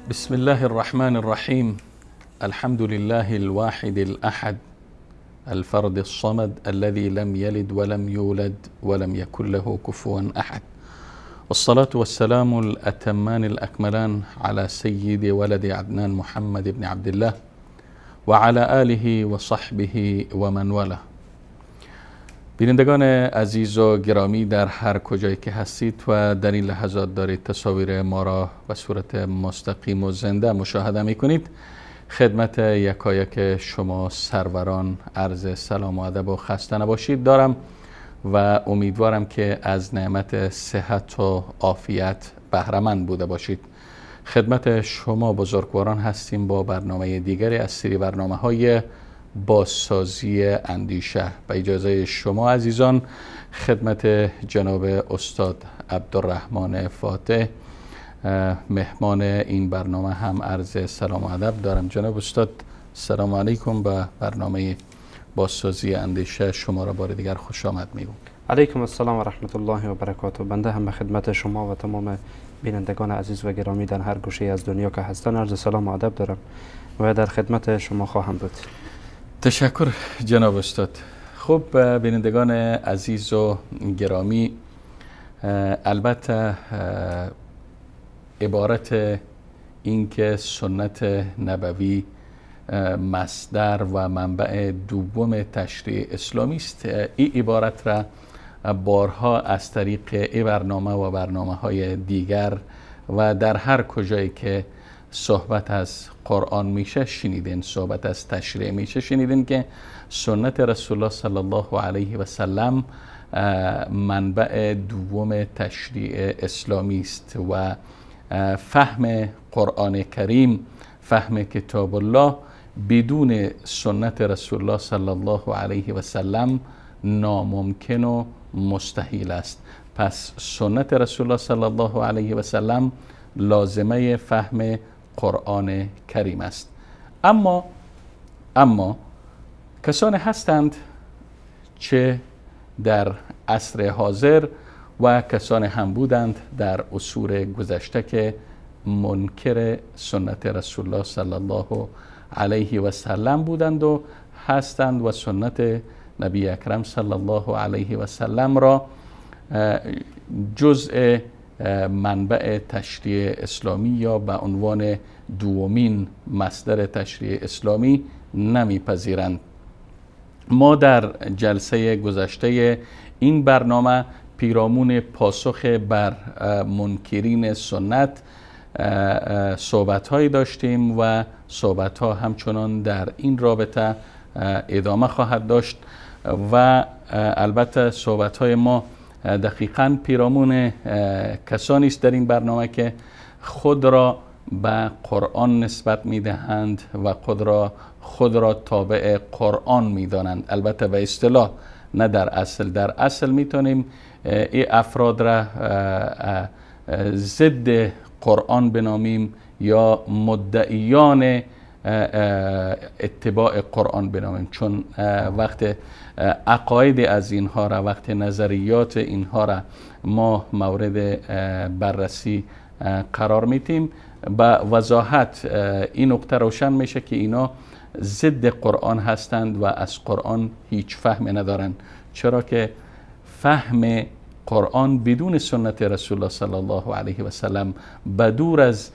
بسم الله الرحمن الرحيم. الحمد لله الواحد الأحد الفرد الصمد الذي لم يلد ولم يولد ولم يكن له كفوا أحد، والصلاة والسلام الأتمان الأكملان على سيد ولد عدنان محمد بن عبد الله وعلى آله وصحبه ومن والاه. بینندگان عزیز و گرامی در هر کجایی که هستید و در این لحظات دارید تصاویر ما را به صورت مستقیم و زنده مشاهده می کنید، خدمت یکایک شما سروران عرض سلام و ادب و خسته نباشید دارم و امیدوارم که از نعمت صحت و عافیت بهره‌مند بوده باشید. خدمت شما بزرگواران هستیم با برنامه دیگری از سری برنامه‌های بازسازی اندیشه. به اجازه شما عزیزان خدمت جناب استاد عبدالرحمن فاتح مهمان این برنامه هم عرض سلام و ادب دارم. جناب استاد سلام علیکم، به برنامه بازسازی اندیشه شما را بار دیگر خوش آمد میگم. علیکم السلام و رحمت الله و برکاته. بنده هم به خدمت شما و تمام بینندگان عزیز و گرامی در هر گوشه از دنیا که هستن عرض سلام و ادب دارم و در خدمت شما خواهم بود. تشکر جناب استاد. خب بینندگان عزیز و گرامی، البته عبارت این که سنت نبوی مصدر و منبع دوم تشریع اسلامی است، این عبارت را بارها از طریق این برنامه و برنامه‌های دیگر و در هر کجایی که صحبت از قرآن میشه شنیدین، صحبت از تشریع میشه شنیدین که سنت رسول الله صلی الله علیه و سلم منبع دوم تشریع اسلامی است و فهم قرآن کریم، فهم کتاب الله بدون سنت رسول الله صلی الله علیه و سلم ناممکن و مستحیل است. پس سنت رسول الله صلی الله علیه و سلم لازمه فهم قرآن کریم است. اما کسانی هستند چه در عصر حاضر و کسانی هم بودند در عصور گذشته که منکر سنت رسول الله صلی الله علیه و سلم بودند و هستند و سنت نبی اکرم صلی الله علیه و سلم را جزء منبع تشریع اسلامی یا به عنوان دومین مصدر تشریع اسلامی نمیپذیرند. ما در جلسه گذشته این برنامه پیرامون پاسخ بر منکرین سنت صحبت‌هایی داشتیم و صحبت‌ها همچنان در این رابطه ادامه خواهد داشت و البته صحبت‌های ما دقیقاً پیرامون کسانی است در این برنامه که خود را به قرآن نسبت میدهند و خود را تابع قرآن میدانند. البته به اصطلاح نه در اصل. در اصل میتونیم این افراد را ضد قرآن بنامیم یا مدعیان اتباع قرآن بنامیم، چون وقت عقاید از اینها را، وقت نظریات اینها را ما مورد بررسی قرار میتیم به وضاحت این نکته روشن میشه که اینا ضد قرآن هستند و از قرآن هیچ فهم ندارند، چرا که فهم قرآن بدون سنت رسول الله صلی الله علیه و سلم، بدور از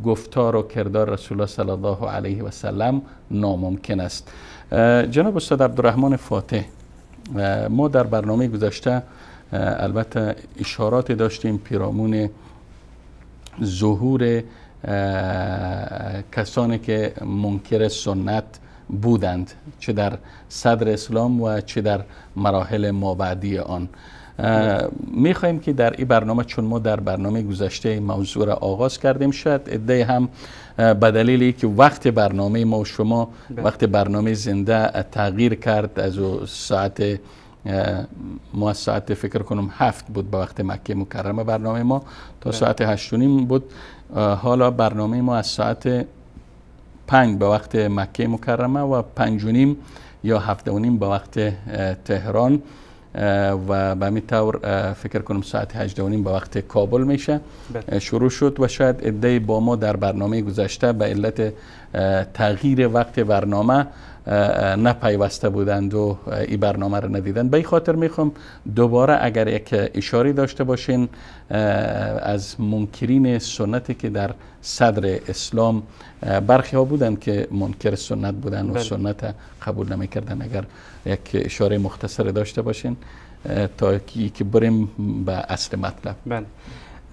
گفتار و کردار رسول الله صلی الله علیه و سلم ناممکن است. جناب استاد عبدالرحمن فاتح، ما در برنامه گذشته البته اشارات داشتیم پیرامون ظهور کسانی که منکر سنت بودند، چه در صدر اسلام و چه در مراحل مابعدی آن. میخوایم که در این برنامه، چون ما در برنامه گذشته موضوع را آغاز کردیم، شاید عده‌ای هم به دلیلی که وقت برنامه ما و شما وقت برنامه زنده تغییر کرد، از ساعت ما از ساعت فکر کنم 7 بود به وقت مکه مکرمه برنامه ما تا ساعت 8:30 بود. حالا برنامه ما از ساعت 5 به وقت مکه مکرمه و 5:30 یا 7:30 به وقت تهران و به همین طور فکر کنم ساعت 8:30 به وقت کابل میشه شروع شد و شاید عده‌ای با ما در برنامه گذشته به علت تغییر وقت برنامه نپیوسته بودند و این برنامه رو ندیدند. به این خاطر میخوام دوباره اگر یک اشاره داشته باشین از منکرین سنتی که در صدر اسلام برخی ها بودند که منکر سنت بودند و سنت قبول نمیکردن، اگر یک اشاره مختصر داشته باشین تا که بریم به اصل مطلب. بله،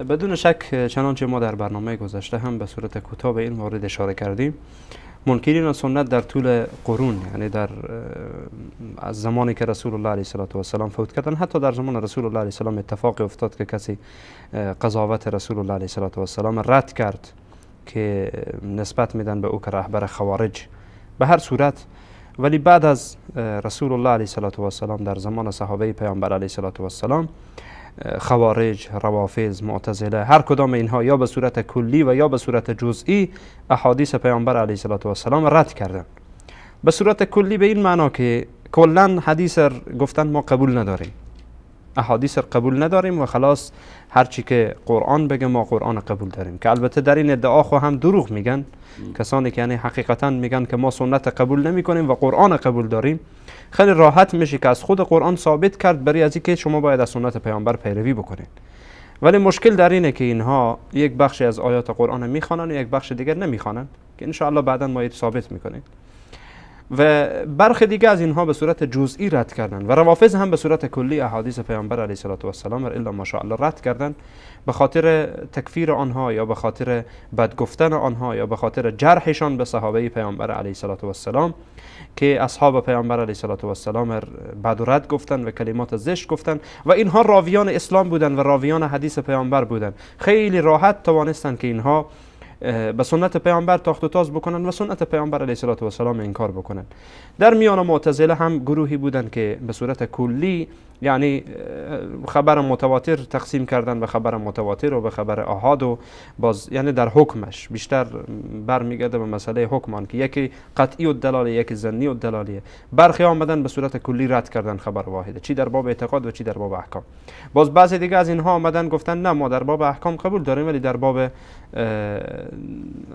بدون شک چنانچه ما در برنامه گذشته هم به صورت کوتاه به این مورد اشاره کردیم، منکرین سنت در طول قرون، یعنی در از زمانی که رسول الله علیه السلام فوت کردن، حتی در زمان رسول الله علیه السلام اتفاقی افتاد که کسی قضاوت رسول الله علیه السلام رد کرد که نسبت میدن به او که رهبر خوارج. به هر صورت ولی بعد از رسول الله علیه السلام در زمان صحابه پیامبر علیه السلام، خوارج، روافض، معتزله، هر کدام اینها یا به صورت کلی و یا به صورت جزئی احادیث پیامبر علیه السلام رد کردن. به صورت کلی به این معنا که کلا حدیث گفتن ما قبول نداریم، احادیث قبول نداریم و خلاص هر چی که قرآن بگه ما قرآن قبول داریم، که البته در این ادعا خو هم دروغ میگن کسانی که یعنی حقیقتا میگن که ما سنت قبول نمی کنیم و قرآن قبول داریم. خیلی راحت میشه که از خود قرآن ثابت کرد برای از اینکه شما باید از سنت پیامبر پیروی بکنید. ولی مشکل در اینه که اینها یک بخشی از آیات قرآن میخوانن و یک بخش دیگر نمیخوانن که ان شاء الله بعدا ما ثابت میکنیم، و برخی دیگه از اینها به صورت جزئی رد کردن و روافض هم به صورت کلی احادیث پیامبر علیه السلام الا ماشاءالله رد کردن، به خاطر تکفیر آنها یا به خاطر بد گفتن آنها یا به خاطر جرحشان به صحابه پیامبر علیه السلام که اصحاب پیامبر علیه السلام بد و رد گفتن و کلمات زشت گفتن و اینها راویان اسلام بودن و راویان حدیث پیامبر بودن. خیلی راحت توانستن که اینها به سنت پیامبر تاخت و تاز بکنن و سنت پیامبر علیه السلام انکار بکنن. در میان معتزله هم گروهی بودن که به صورت کلی یعنی خبر متواتر تقسیم کردن به خبر متواتر و به خبر آحاد و باز یعنی در حکمش بیشتر برمیگرده به مسئله حکمان که یکی قطعی و دلاله یکی ظنی و دلالیه. برخی آمدن به صورت کلی رد کردن خبر واحده، چی در باب اعتقاد و چی در باب احکام. باز بعضی دیگه از اینها آمدن گفتن نه ما در باب احکام قبول داریم ولی در باب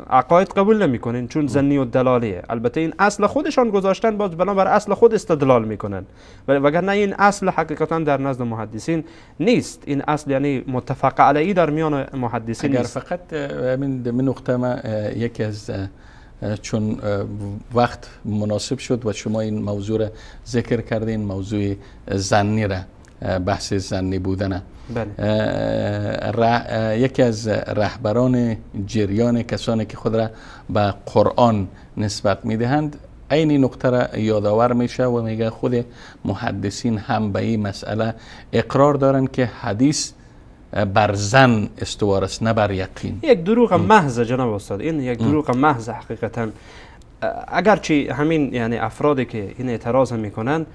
عقاید قبول نمیکنین چون ظنی و دلالیه. البته این اصل خودشان گذاشتن، باز بنابر اصل خود استدلال میکنن، وگرنه این اصل حقیقتا در نزد محدثین نیست. این اصل یعنی متفق علیه در میان محدثین اگر نیست. فقط من نقطه ما یکی از چون وقت مناسب شد و شما این موضوع را ذکر کردین، موضوع ظنی را، بحث ظنی بودن، یکی از رهبران جریان کسانی که خود را به قرآن نسبت میدهند این نقطه را یادآور میشه و میگه خود محدثین هم به این مسئله اقرار دارن که حدیث بر ظن استوار است نه بر یقین. یک دروغ محض جناب استاد، این یک دروغ محض حقیقتا. اگرچه همین یعنی افرادی که این اعتراض میکنن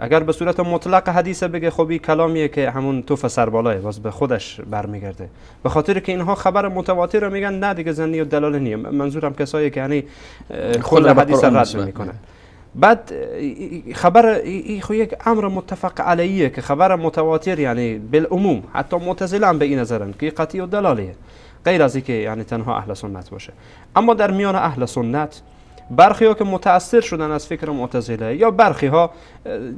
اگر به صورت مطلق حدیث بگه خب این کلامیه که همون توف سربالاه باز به خودش برمیگرده، به خاطر که اینها خبر متواتر رو میگن نه دیگه ظنی و دلاله نیه. منظورم کسایی که یعنی خود حدیث رد میکنن. بعد خبر خو یک امر متفق علیه که خبر متواتر یعنی بالعموم حتی معتزله هم به این نظرن که قطعی و دلالیه، غیر از اینکه یعنی تنها اهل سنت باشه. اما در میان اهل سنت برخی ها که متأثر شدن از فکر معتزله یا برخی ها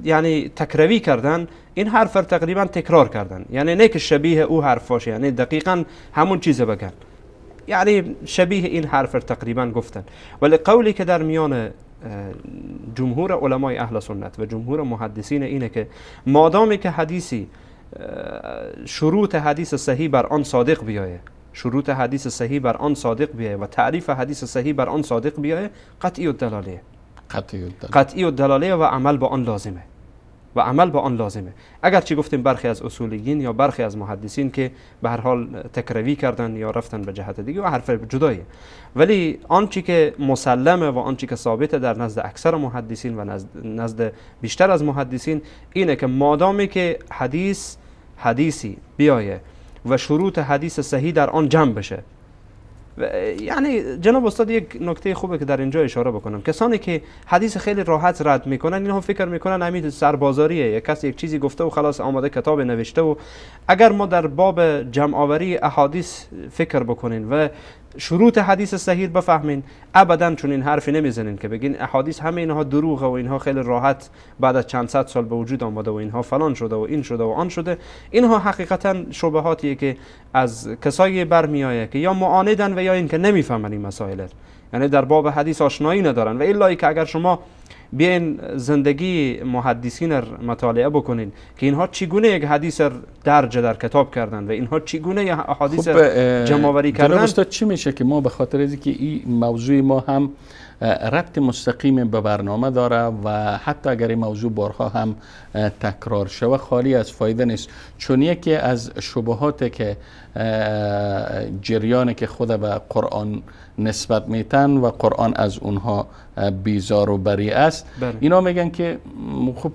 یعنی تکروی کردن این حرف را تقریبا تکرار کردن، یعنی نه که شبیه او حرف باشه، یعنی دقیقا همون چیز بگن، یعنی شبیه این حرف را تقریبا گفتن. ولی قولی که در میان جمهور علمای اهل سنت و جمهور محدثین اینه که مادامی که حدیثی شروط حدیث صحیح بر آن صادق بیایه، شروط حدیث صحیح بر آن صادق بیایه و تعریف حدیث صحیح بر آن صادق بیایه، قطعی الدلاله، قطعی الدلاله و عمل با آن لازمه، و عمل با آن لازمه. اگرچه گفتیم برخی از اصولیین یا برخی از محدثین که به هر حال تکروی کردن یا رفتن به جهت دیگه و حرف جدایه، ولی آنچه که مسلمه و آنچه که ثابته در نزد اکثر محدثین و نزد بیشتر از محدثین اینه که مادامی که حدیثی بیایه و شروط حدیث صحیح در آن جمع بشه. یعنی جناب استاد یک نکته خوبه که در اینجا اشاره بکنم، کسانی که حدیث خیلی راحت رد میکنن اینها فکر میکنن همین سربازاریه، یک کسی یک چیزی گفته و خلاص آماده کتاب نوشته. و اگر ما در باب جمع آوری احادیث فکر بکنین و شروط حدیث صحیح بفهمین، ابدا چون این حرفی نمیزنین که بگین احادیث همه اینها دروغه و اینها خیلی راحت بعد از چند صد سال به وجود آمده و اینها فلان شده و این شده و آن شده. اینها حقیقتا شبهاتیه که از کسایی برمیآیه که یا معاندن و یا اینکه نمیفهمن این مسائل، یعنی در باب حدیث آشنایی ندارن. و الا که اگر شما بیاین زندگی محدثین مطالعه بکنین که اینها چگونه یک حدیث درج در کتاب کردن و اینها چگونه احادیث جمع آوری کردن. جناب استاد چی میشه که ما به خاطر از اینکه این موضوع ما هم ربط مستقیم به برنامه داره و حتی اگر این موضوع بارها هم تکرار شود خالی از فایده نیست، چون یکی از شبهات که جریانی که خود به قرآن نسبت میتن و قرآن از اونها بیزار و بری است، اینا میگن که خب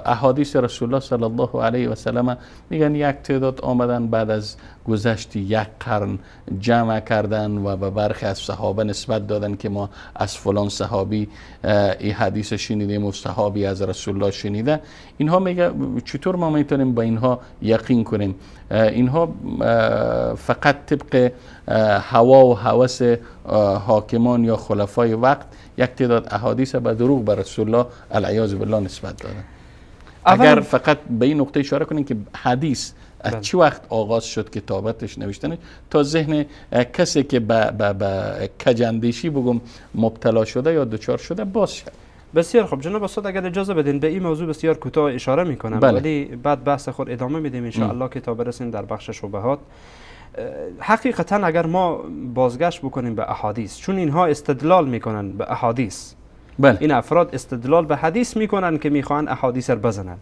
احادیث رسول الله صلی الله علیه و سلم میگن یک تعداد آمدن بعد از گذشت یک قرن جمع کردن و به برخی از صحابه نسبت دادن که ما از فلان صحابی این حدیث شنیدیم و صحابی از رسول الله شنیده. اینها میگه چطور ما میتونیم با اینها یقین کنیم؟ اینها فقط طبق هوا و هوس حاکمان یا خلفای وقت یک تعداد احادیث به دروغ بر رسول الله العیاذ بالله نسبت دادن. اگر فقط به این نقطه اشاره کنیم که حدیث از چه وقت آغاز شد کتابتش نوشتنش تا ذهن کسی که به کجندیشی بگم مبتلا شده یا دچار شده باز شد. بسیار خب جناب استاد، اگر اجازه بدین به این موضوع بسیار کوتاه اشاره میکنم، ولی بعد بحث خود ادامه میدیم ان شاء الله که تا برسیم در بخش شبهات. حقیقتا اگر ما بازگشت بکنیم به احادیث، چون اینها استدلال میکنن به احادیث، این افراد استدلال به حدیث میکنن که میخوان احادیث رو بزنن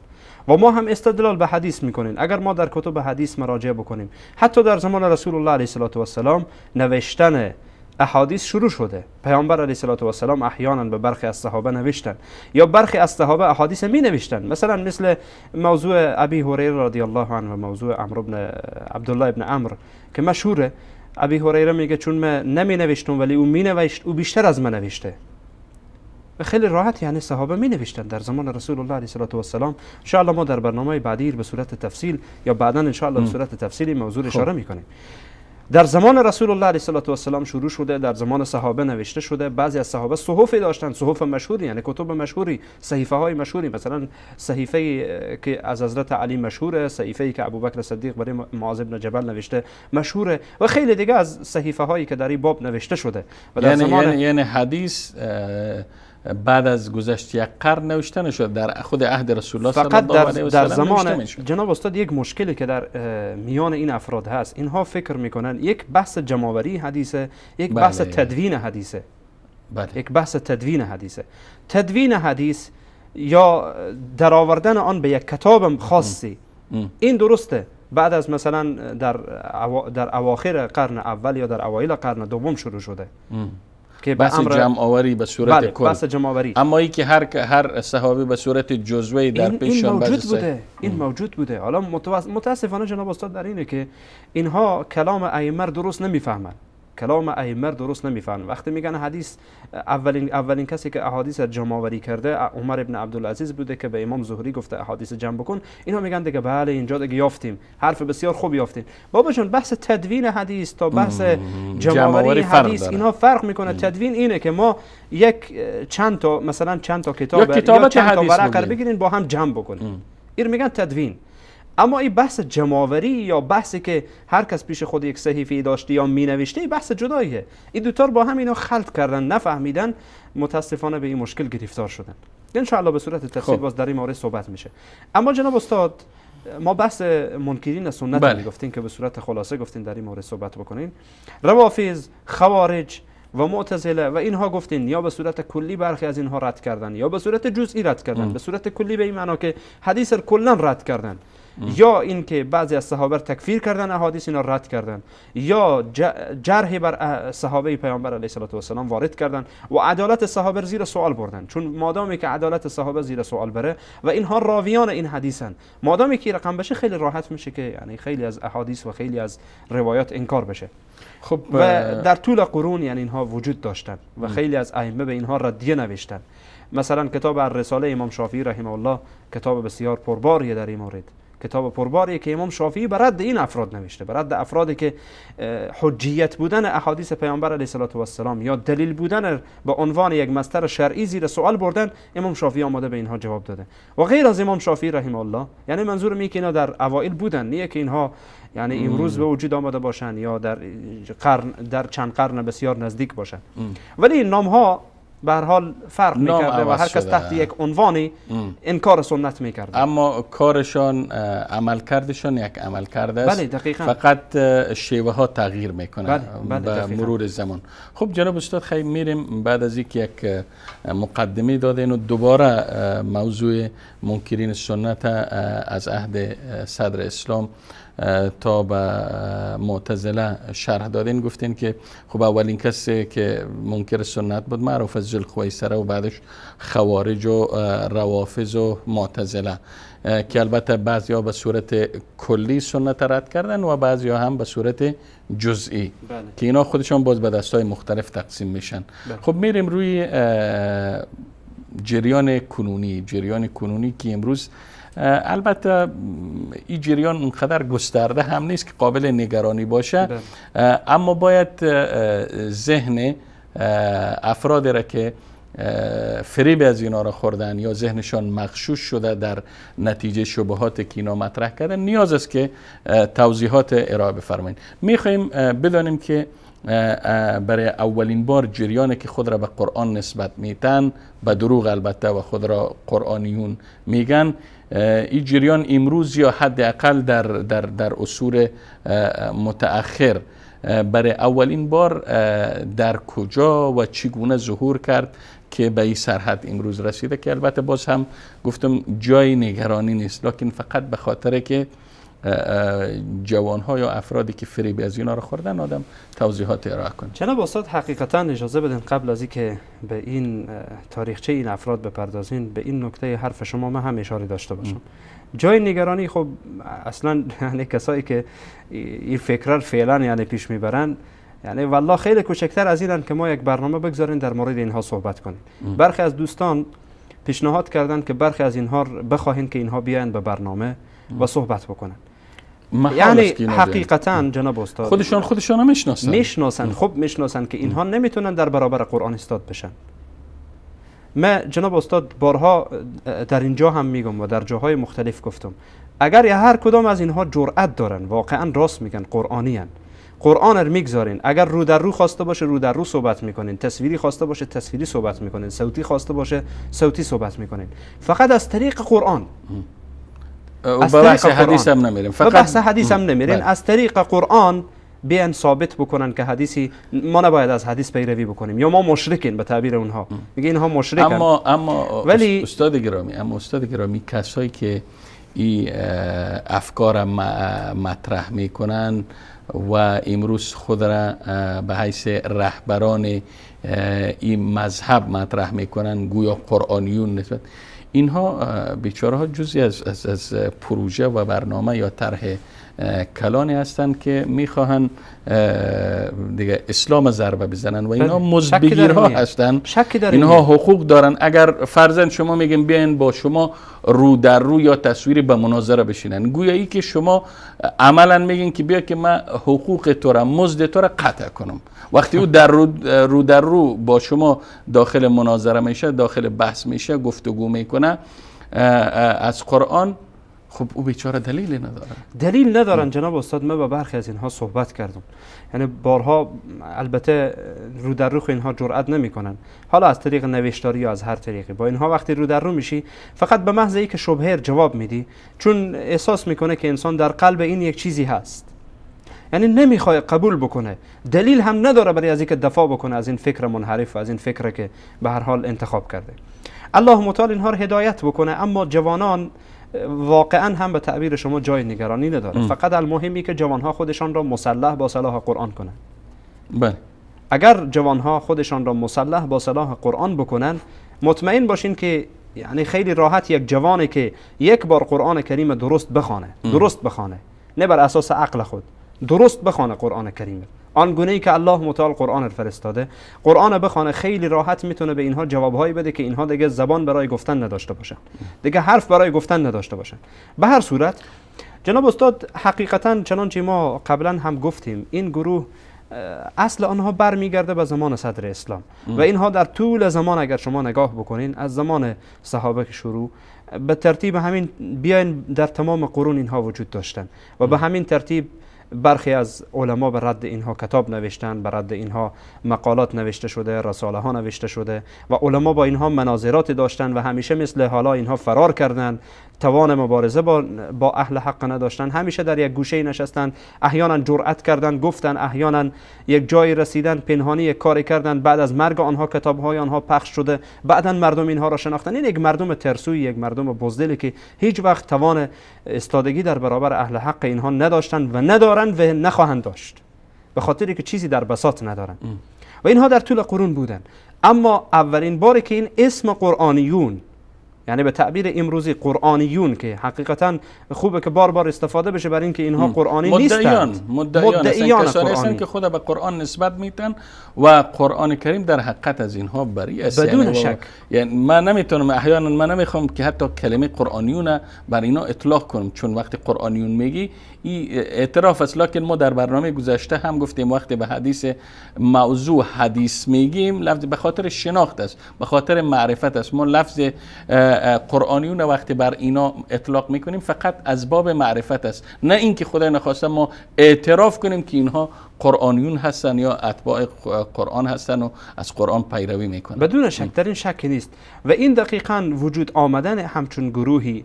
و ما هم استدلال به حدیث میکنیم. اگر ما در کتب حدیث مراجعه بکنیم، حتی در زمان رسول الله علیه السلام نوشتن احادیث شروع شده. پیامبر علیه السلام احیانا به برخی از صحابه نوشتن یا برخی از صحابه احادیث می نوشتن، مثلا مثل موضوع ابی هریره رضی الله عنه و موضوع عبدالله ابن عمرو که مشهوره. ابی هریره میگه چون من نمی نوشتم ولی او می نوشت، او بیشتر از من نوشته. خیلی راحت، یعنی صحابه می نوشتن در زمان رسول الله علیه السلام. ان شاء الله ما در برنامه بعدی به صورت تفصیل یا بعدا ان شاء الله به صورت تفصیلی موضوع اشاره میکنیم. در زمان رسول الله علیه السلام شروع شده، در زمان صحابه نوشته شده. بعضی از صحابه صحف داشتن، صحف مشهوری، یعنی کتب مشهوری، صحیفه های مشهوری، مثلا صحیفه که از حضرت علی مشهوره، صحیفه که ابوبکر صدیق برای معاذ بن جبل نوشته مشهوره و خیلی دیگه از صحیفه هایی که در این باب نوشته شده. و در یعنی حدیث بعد از گذشت یک قرن نوشته نشد، در خود عهد رسول الله صلی الله علیه و سلم در زمان جناب استاد یک مشکلی که در میان این افراد هست، اینها فکر میکنن یک بحث جمع‌آوری حدیثه، یک بحث تدوین حدیثه. یک بحث تدوین حدیثه. تدوین حدیث یا درآوردن آن به یک کتاب خاصی، این درسته بعد از مثلا در اواخر قرن اول یا در اوایل قرن دوم شروع شده که بحث جمع آوری به صورت کل. بحث جمع آوری. اما ای که هر صحابی به صورت جزوی در پیششان این موجود بوده. حالا متاسفانه جناب استاد در اینه که اینها کلام ائمه درست نمیفهمن. کلام ائمه درست نمیفهمن. وقتی میگن حدیث، اولین کسی که احادیث جمع آوری کرده عمر ابن عبدالعزیز بوده که به امام زهری گفته احادیث جمع بکن. اینها میگن دیگه بله اینجا دیگه یافتیم، حرف بسیار خوب یافتیم. بابا جون بحث تدوین حدیث تا بحث جمع آوری حدیث اینها فرق میکنه. تدوین اینه که ما یک چند تا کتاب یا چند تا ورقه بگیرین با هم جمع بکنیم. این میگن تدوین. اما این بحث جمع‌آوری یا بحثی که هر کس پیش خود یک صحیفه داشته یا مینوشته، این بحث جداییه. این دوتا رو با هم اینا خلط کردن، نفهمیدن، متاسفانه به این مشکل گرفتار شدن. ان شاء الله به صورت تفصیل باز در این مورد صحبت میشه. اما جناب استاد، ما بحث منکرین سنت رو گفتیم که به صورت خلاصه گفتین در این مورد صحبت بکنین. روافض، خوارج و معتزله و اینها گفتین یا به صورت کلی برخی از اینها رد کردن یا به صورت جزئی رد کردن. به صورت کلی به این معنا که حدیث کلا رد کردن، یا اینکه بعضی از صحابه تکفیر کردن، احادیث اینا رد کردن، یا جرح بر صحابه پیامبر علیه السلام وارد کردن و عدالت صحابه زیر سوال بردن. چون مادامی که عدالت صحابه زیر سوال بره و اینها راویان این حدیثن، مادامی که رقم بشه خیلی راحت میشه که یعنی خیلی از احادیث و خیلی از روایات انکار بشه. خب و در طول قرون یعنی اینها وجود داشتن و خیلی از ائمه به اینها ردیه نوشتن. مثلا کتاب الرساله امام شافعی رحمه الله کتاب بسیار پرباریه در این مورد، کتاب پرباریه که امام شافعی بر رد این افراد نوشته، بر رد افرادی که حجیت بودن احادیث پیامبر علیه السلام یا دلیل بودن به عنوان یک مصدر شرعی زیر سوال بردن. امام شافعی آماده به اینها جواب داده و غیر از امام شافعی رحمه الله. یعنی منظورم اینه که اینا در اوایل بودن، نه که اینها یعنی امروز به وجود آمده باشن یا در چند قرن بسیار نزدیک باشن. ولی این نام ها به هر حال فرق میکرده و هر کس تحت یک عنوانی انکار سنت میکرده، اما کارشان عملکردشان یک عملکرد است. بله دقیقاً. فقط شیوه ها تغییر میکنه به مرور زمان. خب جناب استاد، خیلی میریم بعد از اینکه یک مقدمه دادین و دوباره موضوع منکرین سنت از عهد صدر اسلام تا به معتزله شرح دادین. گفتین که خب اولین کسی که منکر سنت بود معروف از ذوالخویسره و بعدش خوارج و روافض و معتزله که البته بعضیا به صورت کلی سنت رد کردن و بعضیا هم به صورت جزئی که اینا خودشون باز به دستای مختلف تقسیم میشن. خب میریم روی جریان کنونی که امروز البته این جریان اونقدر گسترده هم نیست که قابل نگرانی باشه، اما باید ذهن افرادی را که فریب از اینا را خوردن یا ذهنشان مغشوش شده در نتیجه شبهات که اینا مطرح کردن، نیاز است که توضیحات ارائه بفرمایید. میخوایم بدانیم که برای اولین بار جریانی که خود را به قرآن نسبت میتن، به دروغ البته، و خود را قرآنیون میگن، این جریان امروز یا حداقل در عصور متأخر برای اولین بار در کجا و چگونه ظهور کرد که به این سرحد امروز رسیده، که البته باز هم گفتم جای نگرانی نیست، لکن فقط به خاطر که جوانها یا افرادی که فریب از اینا رو خوردن آدم توضیحات ارائه کنه. جناب استاد حقیقتا اجازه بدین قبل از اینکه به این تاریخچه این افراد بپردازین، به این نکته حرف شما من هم اشاره داشته باشم. جای نگرانی خب اصلا یعنی کسایی که این فکر فعلا یعنی پیش میبرن، یعنی والله خیلی کوچکتر از اینن که ما یک برنامه بگذارین در مورد اینها صحبت کنیم. برخی از دوستان پیشنهاد کردن که برخی از اینها بخواهین که اینها بیاین به برنامه و صحبت بکنن. یعنی حقیقتا جناب استاد خودشون میشناسن. خب میشناسن که اینها نمیتونن در برابر قرآن ایستاد بشن. من جناب استاد بارها در اینجا هم میگم و در جاهای مختلف گفتم، اگر هر کدام از اینها جرأت دارن، واقعا راست میگن، قرآنی هن، قرآن رو میگذارین، اگر رو در رو خواسته باشه رو در رو صحبت میکنین، تصویری خواسته باشه تصویری صحبت میکنین، صوتی خواسته باشه صوتی صحبت میکنین، فقط از طریق قرآن. بحث حدیث هم نمیرین، فقط بحث حدیث هم نمیرین، از طریق قرآن بیان ثابت بکنن که حدیثی ما نباید از حدیث پیروی بکنیم یا ما مشرکین به تعبیر اونها. میگه اینها مشرکن. اما ولی استاد گرامی کسایی که این افکار مطرح میکنن و امروز خود را به حیث رهبران این مذهب مطرح میکنن، گویا قرآنیون نسبت، اینها بیچاره ها جزئی از پروژه و برنامه یا طرح کلانی هستند که میخواهند دیگه اسلام ضربه بزنن و اینا مزبگیرها هستند. اینها حقوق دارن. اگر فرضاً شما میگین بیاین با شما رو در رو یا تصویری به مناظره بشینن، گویایی که شما عملا میگین که بیا که من حقوق تو را، مزد تو را قطع کنم. وقتی او رو در رو با شما داخل مناظره میشه، داخل بحث میشه، گفتگو میکنه، از قرآن خب او بیچاره دلیلی نداره. دلیل ندارن جناب استاد. ما با برخی از اینها صحبت کردم، یعنی بارها، البته رو در رو اینها جرئت نمیکنن، حالا از طریق نوشتاری یا از هر طریقی با اینها وقتی رو در رو میشی فقط به محض اینکه شبهه جواب میدی، چون احساس میکنه که انسان در قلب این یک چیزی هست، یعنی نمیخواد قبول بکنه، دلیل هم نداره برای از اینکه دفاع بکنه از این فکر منحرف و از این فکر که به هر حال انتخاب کرده. الله متعال اینها رو هدایت بکنه. اما جوانان واقعا هم به تعبیر شما جای نگرانی نداره. فقط المهمی که جوانها خودشان را مسلح با سلاح قرآن کنند. بله. اگر جوانها خودشان را مسلح با سلاح قرآن بکنن، مطمئن باشین که یعنی خیلی راحت یک جوانی که یک بار قرآن کریم درست بخونه، نه بر اساس عقل خود، درست بخونه قرآن کریم آنگونه ای که الله متعال قرآن فرستاده، قرآن بخونه، خیلی راحت میتونه به اینها جوابهایی بده که اینها دیگه زبان برای گفتن نداشته باشن، دیگه حرف برای گفتن نداشته باشن. به هر صورت جناب استاد، حقیقتا چنانچه ما قبلا هم گفتیم، این گروه اصل آنها برمیگرده به زمان صدر اسلام و اینها در طول زمان اگر شما نگاه بکنین، از زمان صحابه که شروع به ترتیب همین بیاین در تمام قرون اینها وجود داشتن و به همین ترتیب برخی از علما به رد اینها کتاب نوشتن، به رد اینها مقالات نوشته شده، رساله ها نوشته شده و علما با اینها مناظرات داشتن و همیشه مثل حالا اینها فرار کردن، توان مبارزه با اهل حق نداشتن، همیشه در یک گوشه نشستن، احیانا جرأت کردن گفتن، احیانا یک جایی رسیدن پنهانی یک کاری کردن، بعد از مرگ آنها کتاب‌های آنها پخش شده، بعداً مردم اینها را شناختن. این یک مردم ترسوی، یک مردم بزدلی که هیچ وقت توان ایستادگی در برابر اهل حق اینها نداشتن و ندارن و نخواهند داشت، به خاطری که چیزی در بساط ندارن و اینها در طول قرون بودن. اما اولین باری که این اسم قرآنیون، یعنی به تعبیر امروزی قرآنیون، که حقیقتا خوبه که بار بار استفاده بشه برای اینکه اینها قرآنی نیستند، مدعیان کسانی هستند که خود به قرآن نسبت میتن و قرآن کریم در حقیقت از اینها بری است. بدون شک. یعنی من نمیتونم، احیانا من نمیخوام که حتی کلمه قرآنیون بر اینا اطلاق کنم، چون وقتی قرآنیون میگی این اعتراف است. لکن ما در برنامه گذشته هم گفتیم وقتی به حدیث موضوع حدیث میگیم، لفظ به خاطر شناخت است، به خاطر معرفت است. ما لفظ قرآنیون وقتی بر اینا اطلاق میکنیم فقط از باب معرفت است، نه اینکه خدای نخواسته ما اعتراف کنیم که اینها قرآنیون هستن یا اتباع قرآن هستن و از قرآن پیروی میکنن. بدون شک، در این شک نیست. و این دقیقاً وجود آمدن همچون گروهی،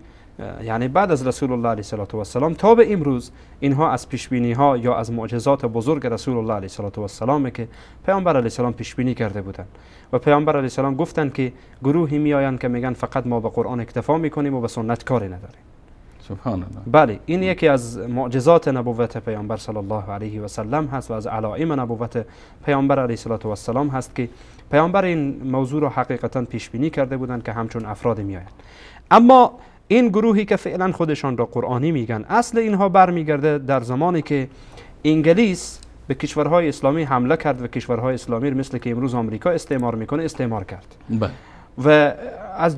یعنی بعد از رسول الله علیه السلام تا به امروز، اینها از پیشبینی ها یا از معجزات بزرگ رسول الله علیه السلام که پیامبر علیه السلام پیشبینی کرده بودند و پیامبر علیه السلام گفتند که گروهی میآیند که میگن فقط ما به قرآن اکتفا میکنیم و به سنت کاری نداریم. سبحان الله. بله، این یکی از معجزات نبوت پیامبر صلی الله علیه و سلم هست و از علائم نبوت پیامبر علیه السلام هست که پیامبر این موضوع را حقیقتا پیشبینی کرده بودند که همچون افراد میآیند. اما این گروهی که فعلا خودشان را قرآنی میگن، اصل اینها برمیگرده در زمانی که انگلیس به کشورهای اسلامی حمله کرد و کشورهای اسلامی مثل که امروز آمریکا استعمار میکنه استعمار کرد و از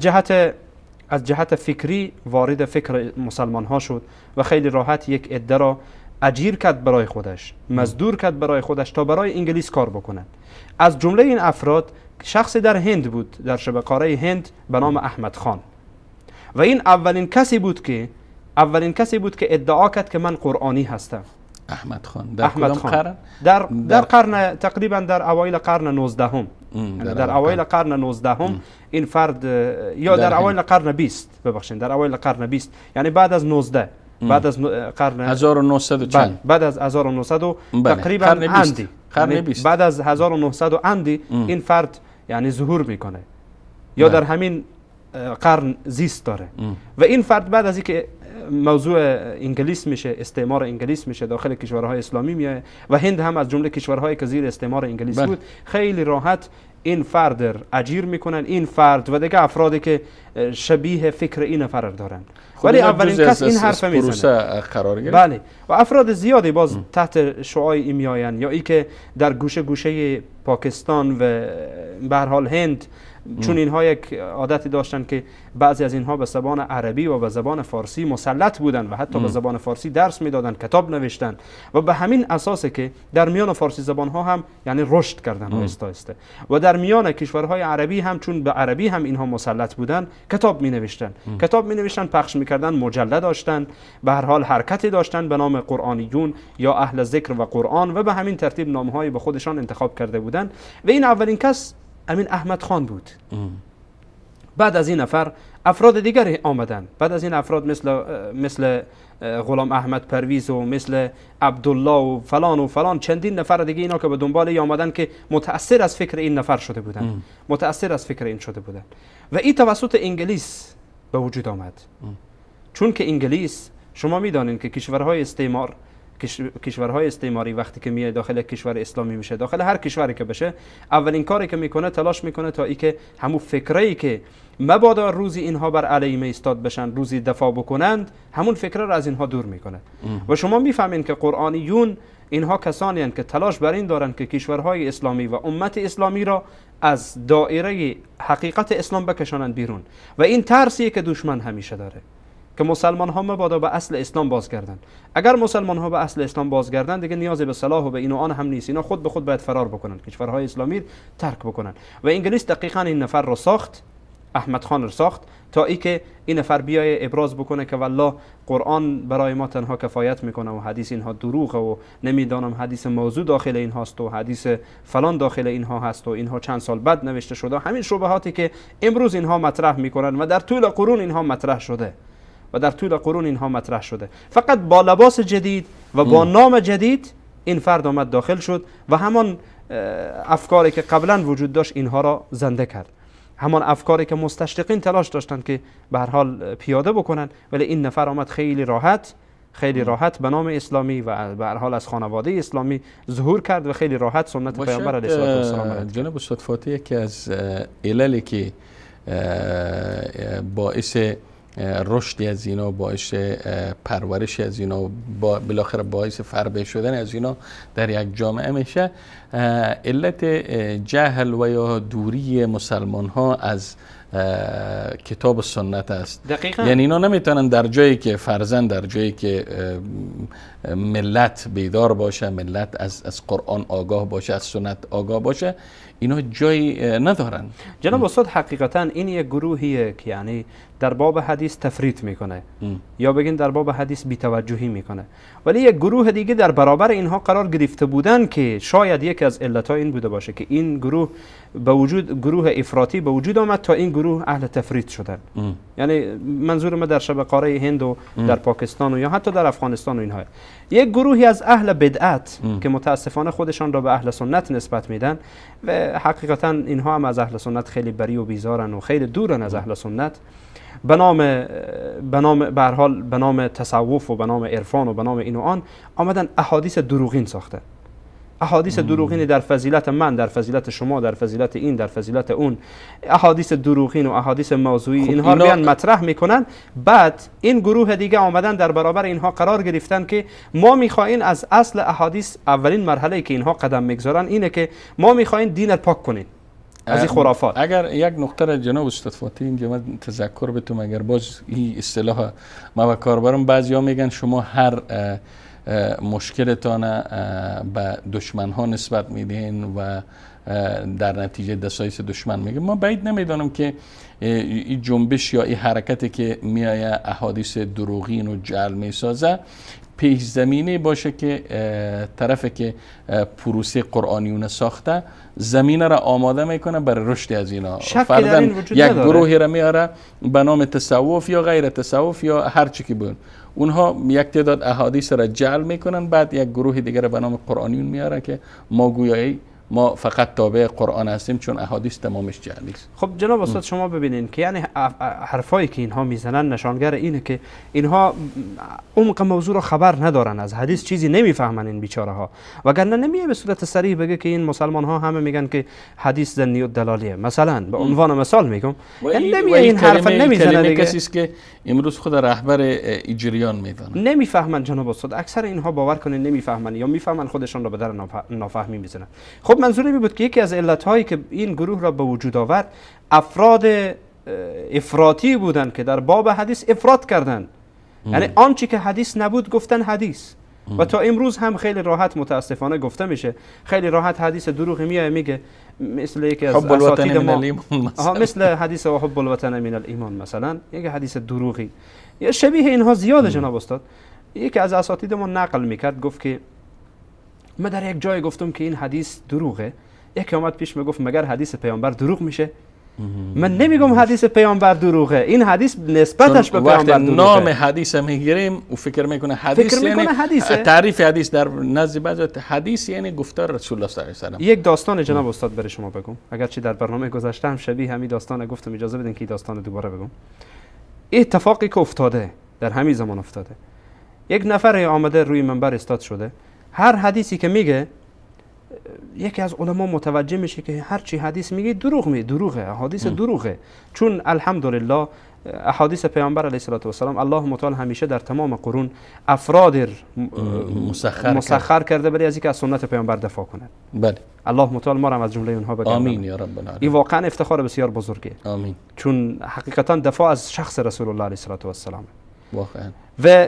جهت فکری وارد فکر مسلمان ها شد و خیلی راحت یک عده را اجیر کرد برای خودش، مزدور کرد برای خودش تا برای انگلیس کار بکنند. از جمله این افراد شخصی در هند بود، در شبه قاره هند به نام احمد خان، و این اولین کسی بود که ادعا کرد که من قرآنی هستم. احمد خان در کدام قرن؟ در قرن تقریبا در اوایل قرن 19 در اوایل قرن 19 این فرد، یا در اوایل قرن 20 ببخشید، در اوایل قرن 20، یعنی بعد از 19 بعد از قرن 1900 چند، بعد از 1900 تقریبا اندی، قرن 20 بعد از 1900 اندی این فرد یعنی ظهور میکنه یا در همین قرن زیست داره. و این فرد بعد از اینکه موضوع انگلیس میشه، استعمار انگلیس میشه، داخل کشورهای اسلامی میاد و هند هم از جمله کشورهایی که زیر استعمار انگلیس بود، خیلی راحت این فرد اجیر میکنن، این فرد و دیگه افرادی که شبیه فکر این فرد دارن. ولی اولین کس این حرف میزنه قرار گرفت. بله، و افراد زیادی باز تحت شعاع این میآیند، یا ای که در گوشه گوشه پاکستان و به هر حال هند چون اینها یک عادتی داشتن که بعضی از اینها به زبان عربی و به زبان فارسی مسلط بودن و حتی به زبان فارسی درس میدادن، کتاب نوشتن و به همین اساسه که در میان فارسی زبان ها هم یعنی رشد کردن آهسته آهسته و در میان کشورهای عربی هم چون به عربی هم اینها مسلط بودن کتاب می نوشتن پخش میکردن، مجله داشتن، به هر حال حرکتی داشتن به نام قرآنیون یا اهل ذکر و قرآن و به همین ترتیب نامه‌های به خودشان انتخاب کرده بودن و این اولین کس امین احمد خان بود. بعد از این نفر افراد دیگری آمدن، بعد از این افراد مثل غلام احمد پرویز و مثل عبدالله و فلان چندین نفر دیگه اینا که به دنبال ای آمدن که متأثر از فکر این نفر شده بودن، و این توسط انگلیس به وجود آمد. چون که انگلیس شما میدانین که کشورهای استعماری وقتی که میاد داخل کشور اسلامی میشه، داخل هر کشوری که بشه، اولین کاری که میکنه تلاش میکنه تا ای که همون فکرایی که مبادا روزی اینها بر علیه ایستاد بشن، روزی دفاع بکنند، همون فکر را از اینها دور میکنه. و شما میفهمین که قرآنیون اینها کسانی هستند که تلاش بر این دارن که کشورهای اسلامی و امت اسلامی را از دایره حقیقت اسلام بکشانند بیرون و این ترسیه که دشمن همیشه داره که مسلمان ها مبادا به اصل اسلام بازگردند. اگر مسلمان ها به اصل اسلام بازگردند دیگه نیازی به سلاح و به این و آن هم نیست، اینا خود به خود باید فرار بکنن، کشورهای اسلامی ترک بکنن. و انگلیس دقیقاً این نفر رو ساخت، احمد خان رو ساخت تا ای که این نفر بیای ابراز بکنه که والله قرآن برای ما تنها کفایت میکنه و حدیث اینها دروغه و نمیدانم حدیث موضوع داخل این هست و حدیث فلان داخل اینها هست و اینها چند سال بعد نوشته شده. همین شبهاتی که امروز اینها مطرح میکنن و در طول قرون اینها مطرح شده فقط با لباس جدید و با نام جدید این فرد آمد داخل شد و همان افکاری که قبلا وجود داشت اینها را زنده کرد، همان افکاری که مستشرقین تلاش داشتن که به هر حال پیاده بکنن، ولی این نفر آمد خیلی راحت به نام اسلامی و به هر حال از خانواده اسلامی ظهور کرد و خیلی راحت سنت پیامبر علیه السلام را جناب استاد فاتح یکی از عللی که باعث رشدی از اینا، باعث پرورش از اینا، بالاخره باعث فربه شدن از اینا در یک جامعه میشه علت جهل و یا دوری مسلمان ها از کتاب و سنت است. دقیقاً. یعنی اینا نمیتونن در جایی که در جایی که ملت بیدار باشه، ملت از قرآن آگاه باشه، از سنت آگاه باشه، اینا جایی ندارن. جناب استاد حقیقتا این یک گروهیه که یعنی در باب حدیث تفریط میکنه یا بگین در باب حدیث بی‌توجهی میکنه، ولی یک گروه دیگه در برابر اینها قرار گرفته بودن که شاید یکی از علتها این بوده باشه که این گروه افراطی به وجود آمد تا این گروه اهل تفریط شدن. یعنی منظور ما در شبه قاره هند و در پاکستان و یا حتی در افغانستان و اینها یک گروهی از اهل بدعت که متاسفانه خودشان را به اهل سنت نسبت میدن و حقیقتا اینها هم از اهل سنت خیلی بری و بیزارن و خیلی دورن از اهل سنت، به نام تصوف و به نام عرفان و به نام این و آن آمدن احادیث دروغین ساخته، احادیث دروغین در فضیلت من، در فضیلت شما، در فضیلت این، در فضیلت اون، احادیث دروغین و احادیث موضوعی اینها رو بیان مطرح میکنن. بعد این گروه دیگه آمدن در برابر اینها قرار گرفتن که ما میخواین از اصل احادیث، اولین مرحله که اینها قدم میگذارن اینه که ما میخواین دین پاک کنین از این خرافات. اگر یک نقطه را جناب استاد فاطمی اینجا من تذکر بتونم، اگر باز این اصطلاح ما به کار برم، بعضیا میگن شما هر مشکلتان به دشمن ها نسبت میدین و در نتیجه دسایس دشمن میگه. ما بعید نمیدانم که این جنبش یا این حرکتی که میایه احادیث دروغین و جعل میسازه پیش زمینه باشه که طرفی که پروسه قرآنیون ساخته زمینه را آماده میکنه برای رشد از اینا. فرداً یک گروهی را میاره به نام تصوف یا غیر تصوف یا هر چی که بون، اونها یک تعداد احادیث را جعل میکنن، بعد یک گروه دیگر به نام قرآنیون میاره که ما گویایی ما فقط تابع قرآن هستیم چون احادیث تمامش جعلی است. خب جناب استاد شما ببینین که یعنی حرفایی که اینها میزنن نشانگر اینه که اینها عمق موضوع رو خبر ندارن، از حدیث چیزی نمیفهمن این بیچاره ها، وگرنه نمیه به صورت صریح بگه که این مسلمان ها همه میگن که حدیث ظنی و دلالیه، مثلا به عنوان مثال میگم، یعنی نمیه این حرف نمیزنه دیگه. کسی است که امروز خود رهبر اجریان میدونه، نمیفهمن جناب استاد، اکثر اینها باور کنین نمیفهمن یا میفهمن خودشان رو به در نافهمی میزنن. خب منظور این بود که یکی از علتهایی که این گروه را به وجود آورد افراد افراطی بودند که در باب حدیث افراط کردند. یعنی آنچه که حدیث نبود گفتن حدیث. و تا امروز هم خیلی راحت متاسفانه گفته میشه، خیلی راحت حدیث دروغی میگه، مثل یکی از اساتید ما مثل حدیث و حب الوطن من الایمان مثلا، یک حدیث دروغی یا شبیه اینها زیاده. جناب استاد یکی از اساتید ما نقل میکرد، گفت که من در یک جای گفتم که این حدیث دروغه، یکی آمد پیش میگفت مگر حدیث پیامبر دروغ میشه؟ من نمیگم حدیث پیامبر دروغه، این حدیث نسبتش به پیامبر دروغه. نام حدیث میگیریم و فکر میکنه حدیث، یعنی تعریف حدیث در نزد بعضی حدیث یعنی گفتار رسول الله صلی الله علیه و آله. یک داستان جناب استاد برای شما بگم، اگرچه در برنامه گذشته هم شبیه همین داستان گفتم، اجازه بدین که داستان دوباره بگم. اتفاقی که افتاده در همین زمان افتاده، یک نفر آمده روی منبر استاد شده، هر حدیثی که میگه یکی از علما متوجه میشه که هر چی حدیث میگه دروغه، احادیث دروغه. چون الحمدلله احادیث پیامبر علیه الصلاه و السلام الله متعال همیشه در تمام قرون افراد مسخر کرده برای از اینکه از سنت پیامبر دفاع کنند. بله، الله متعال ما را از جمله اونها بگرداند. آمین یا رب العالمین. این واقعا افتخار بسیار بزرگه. آمین. چون حقیقتا دفاع از شخص رسول الله علیه الصلاه و السلام واقعا. و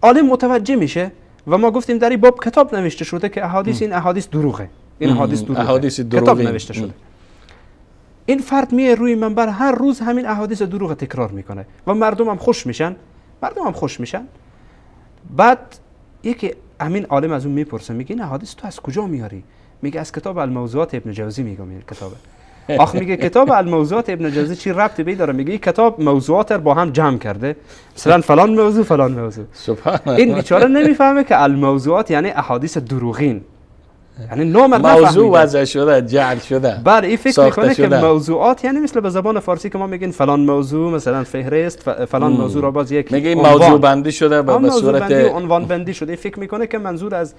عالم متوجه میشه و ما گفتیم در این باب کتاب نوشته شده که احادیث این احادیث دروغه، این احادیث دروغه، کتاب نوشته شده. این فرد میه روی منبر هر روز همین احادیث دروغ تکرار میکنه و مردم هم خوش میشن. بعد یکی همین عالم از اون میپرسه، میگه این احادیث تو از کجا میاری؟ میگه از کتاب الموضوعات ابن جوزی. میگم این کتابه. آخ میگه کتاب الموضوعات ابن جوزی چی ربطی به داره؟ میگه این کتاب موضوعات رو با هم جمع کرده، مثلا فلان موضوع. سبحان الله. این بیچاره نمیفهمه که الموضوعات یعنی احادیث دروغین، یعنی نام موضوع وضع شده، جعل شده. بله، این فکر میکنه که موضوعات یعنی مثل به زبان فارسی که ما میگیم فلان موضوع، مثلا فهرست فلان موضوع را باز یک میگه موضوع بندی شده به صورت عنوان بندی شده. فکر میکنه که منظور از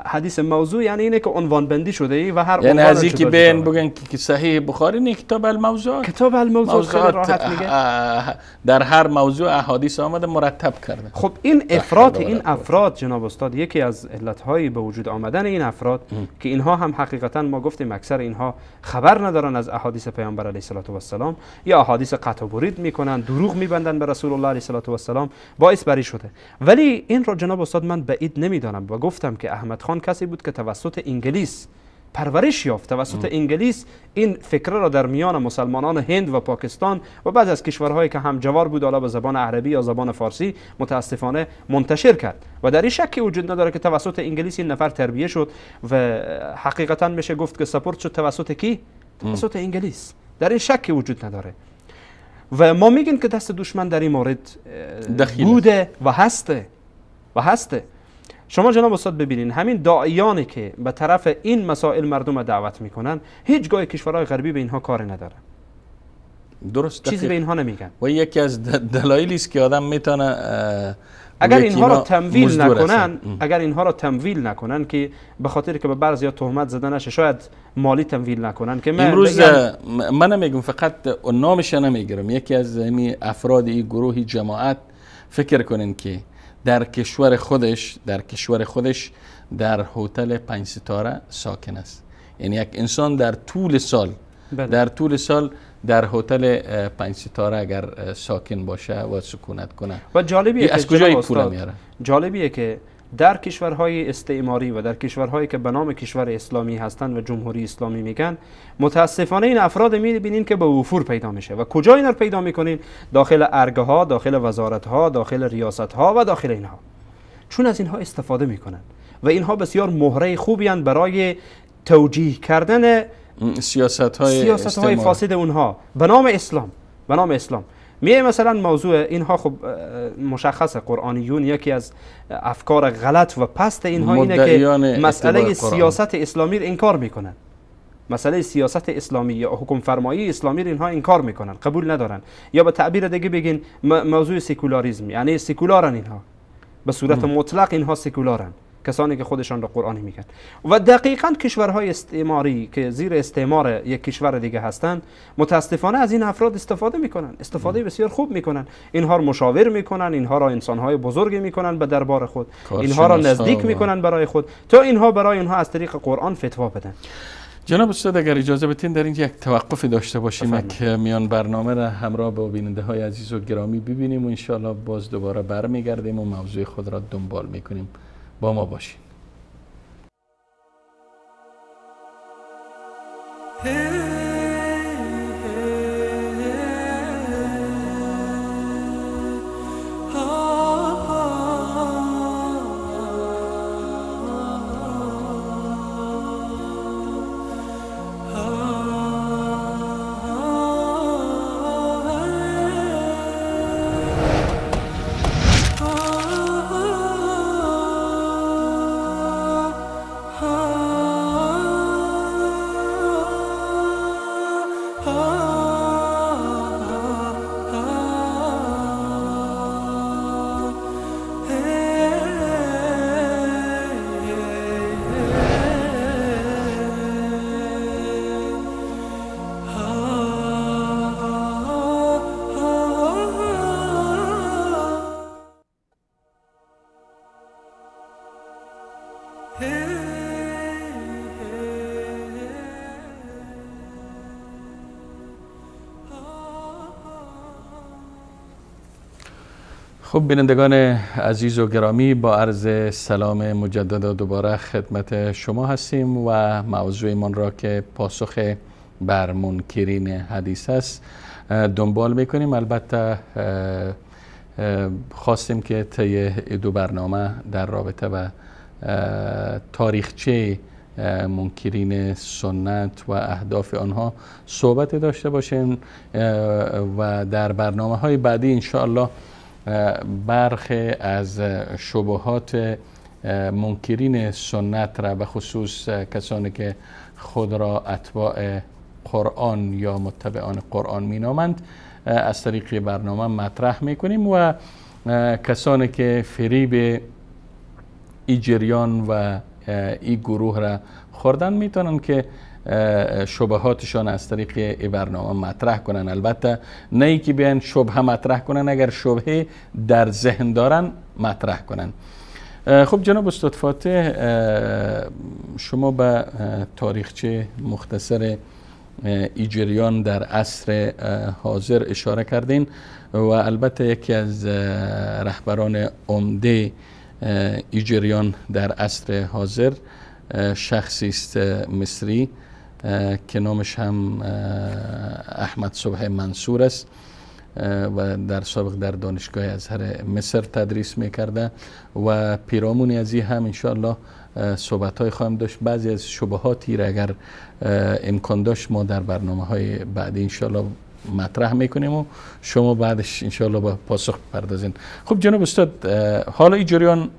حدیث موضوع یعنی اینه که عنوان بندی شده و هر یعنی از اینکه بین بگن که صحیح بخاری نه کتاب الموضوعات. کتاب الموضوعات خیلی راحت میگه در هر موضوع احادیث آمده مرتب کرده. خب این افراط این افراد جناب استاد یکی از علت‌های به وجود آمدن این افراد که اینها هم حقیقتا ما گفتیم اکثر اینها خبر ندارن از احادیث پیامبر علیه الصلاه و السلام یا احادیث قطع و برید میکنن، دروغ میبندن به رسول الله علیه الصلاه و السلام، باعث بری شده. ولی این رو جناب استاد من بعید نمیدانم و گفتم که احمد خان کسی بود که توسط انگلیس پرورش یافت، توسط انگلیس این فکر را در میان مسلمانان هند و پاکستان و بعض از کشورهایی که همجوار بود حالا به زبان عربی یا زبان فارسی متاسفانه منتشر کرد و در این شکی وجود نداره که توسط انگلیس این نفر تربیه شد و حقیقتا میشه گفت که سپورت شد توسط کی؟ توسط انگلیس. در این شکی وجود نداره و ما میگیم که دست دشمن در این مورد بوده و هسته. شما جناب استاد ببینین همین داعیانی که به طرف این مسائل مردم دعوت میکنن هیچگاه کشورهای غربی به اینها کار ندارن. درست، چیزی به اینها نمیگن و یکی از دلایلی است که آدم میتونه اگر اینها را تمویل نکنن که به خاطر که به بعضیا تهمت زده نشه، شاید مالی تمویل نکنن که امروز من نمیگم فقط نامش نمیگیرم، یکی از همین افراد این گروهی جماعت فکر کنین که در کشور خودش در هتل 5 ستاره ساکن است. یعنی یک انسان در طول سال در هتل 5 ستاره اگر ساکن باشه و سکونت کنه و جالبیه که از کجای پول میاره؟ جالبیه که در کشورهای استعماری و در کشورهایی که به نام کشور اسلامی هستند و جمهوری اسلامی میگن، متاسفانه این افراد میبینین که به وفور پیدا میشه. و کجا اینا رو پیدا میکنین؟ داخل ارگه ها، داخل وزارت ها، داخل ریاست ها و داخل اینها، چون از اینها استفاده میکنن و اینها بسیار مهره خوبی هستند برای توجیه کردن سیاست های فاسد اونها به نام اسلام. میه مثلا موضوع اینها خب مشخص قرآنیون یکی از افکار غلط و پست اینها اینه که مسئله سیاست اسلامی رو انکار میکنن. مسئله سیاست اسلامی یا حکم فرمایی اسلامی رو اینها انکار میکنن، قبول ندارن. یا به تعبیر دیگه بگین موضوع سکولاریسم، یعنی سکولارن اینها، به صورت مطلق اینها سکولارن، کسانی که خودشان را قرآنی میگن. و دقیقاً کشورهای استعماری که زیر استعمار یک کشور دیگه هستند متاسفانه از این افراد استفاده میکنن، استفاده بسیار خوب میکنن. اینها را مشاور میکنن، اینها را انسانهای بزرگی میکنن به دربار خود، اینها را نزدیک میکنن برای خود تا اینها برای اونها از طریق قرآن فتوا بدن. جناب استاد اگر اجازه بدین در اینجا یک توقفی داشته باشیم که میان برنامه را همراه با بیننده های عزیز و گرامی ببینیم و انشاءالله باز دوباره برمیگردیم و موضوع خود را دنبال میکنیم. با ما باشین. خب بینندگان عزیز و گرامی، با عرض سلام مجدد و دوباره خدمت شما هستیم و موضوع من را که پاسخ بر منکرین حدیث است دنبال میکنیم. البته خواستیم که طی دو برنامه در رابطه با تاریخچه منکرین سنت و اهداف آنها صحبت داشته باشیم و در برنامه های بعدی انشاءالله برخی از شبهات منکرین سنت را به خصوص کسانی که خود را اتباع قرآن یا متبعان قرآن مینامند از طریق برنامه مطرح میکنیم و کسانی که فریب ای جریان و ای گروه را خوردن میتونن که شبهاتشان از طریق ای برنامه مطرح کنن. البته نه ای که بیان شبهه مطرح کنن، اگر شبهه در ذهن دارن مطرح کنن. خب جناب استاد فاتح، شما به تاریخچه مختصر ای جریان در عصر حاضر اشاره کردین و البته یکی از رهبران عمده ای جریان در عصر حاضر شخصی است مصری که نامش هم احمد صبح منصور است و در سابق در دانشگاه ازهر مصر تدریس میکرده و پیرامونی از این هم انشاءالله صحبت های خواهم داشت. بعضی از شبهاتی را اگر امکان داشت ما در برنامه های بعدی انشاءالله مطرح میکنیم و شما بعدش انشاءالله با پاسخ بپردازین. خب جناب استاد، حالا این جریان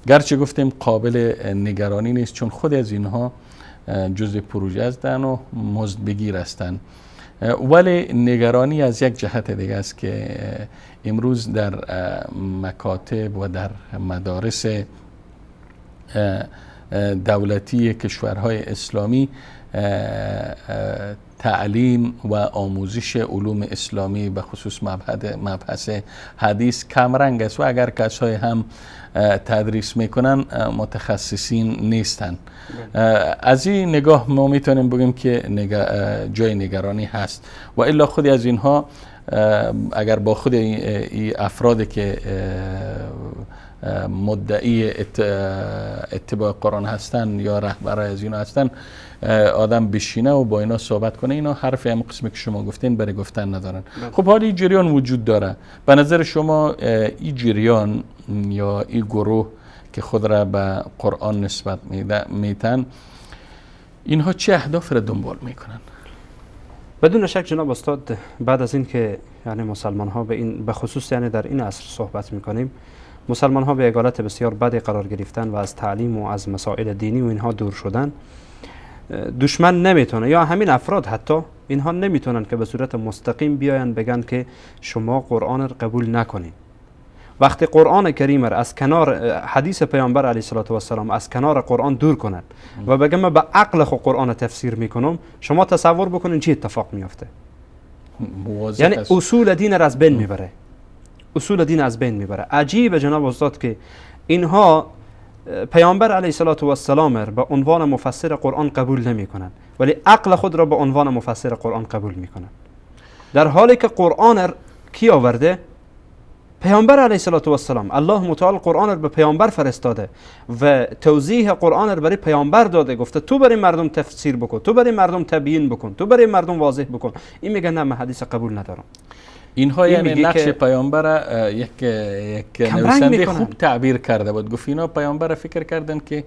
گرچه گفتیم قابل نگرانی نیست چون خود از اینها جزء پروژه هستند و مزد بگیر هستند، ولی نگرانی از یک جهت دیگه است که امروز در مکاتب و در مدارس دولتی کشورهای اسلامی تعلیم و آموزش علوم اسلامی به خصوص مبحث حدیث کمرنگ است و اگر کسای هم تدریس میکنن متخصصین نیستن. از این نگاه ما میتونیم بگیم که جای نگرانی هست و الا خودی از اینها اگر با خود این افرادی که مدعی اتباع قرآن هستن یا رهبرای از اینا هستن آدم بشینه و با اینا صحبت کنه، اینا حرفی هم قسمی که شما گفتین برای گفتن ندارن. خب حالا این جریان وجود داره. به نظر شما این جریان یا این گروه که خود را به قرآن نسبت میتن اینها چه اهداف را دنبال میکنن؟ بدون شک جناب استاد، بعد از این که یعنی مسلمان ها به خصوص یعنی در این عصر صحبت میکنیم، مسلمان ها به یک حالت بسیار بدی قرار گرفتن و از تعلیم و از مسائل دینی و اینها دور شدن. دشمن نمیتونه یا همین افراد حتی اینها نمیتونن که به صورت مستقیم بیاین بگن که شما قرآن را قبول نکنید وقتی قرآن کریم را از کنار حدیث پیامبر علیه السلام از کنار قرآن دور کنند و بگم من به عقل خود قرآن تفسیر میکنم، شما تصور بکنین چی اتفاق میافته. یعنی اصول دین را از بین میبره، اصول دین از بین میبره. عجیبه جناب استاد که اینها پیامبر علیه السلام را به عنوان مفسر قرآن قبول نمیکنن، ولی عقل خود را به عنوان مفسر قرآن قبول میکنن، در حالی که قرآن را کی آورده؟ پیامبر علیه السلام. الله متعال قرآن را به پیامبر فرستاده و توضیح قرآن را برای پیامبر داده، گفته تو برای مردم تفسیر بکن، تو برای مردم تبیین بکن، تو برای مردم واضح بکن. این میگه نه من حدیث قبول ندارم. اینها یعنی نقش پیامبر یک نویسنده خوب تعبیر کرده بود. گفت اینا پیامبر فکر کردن که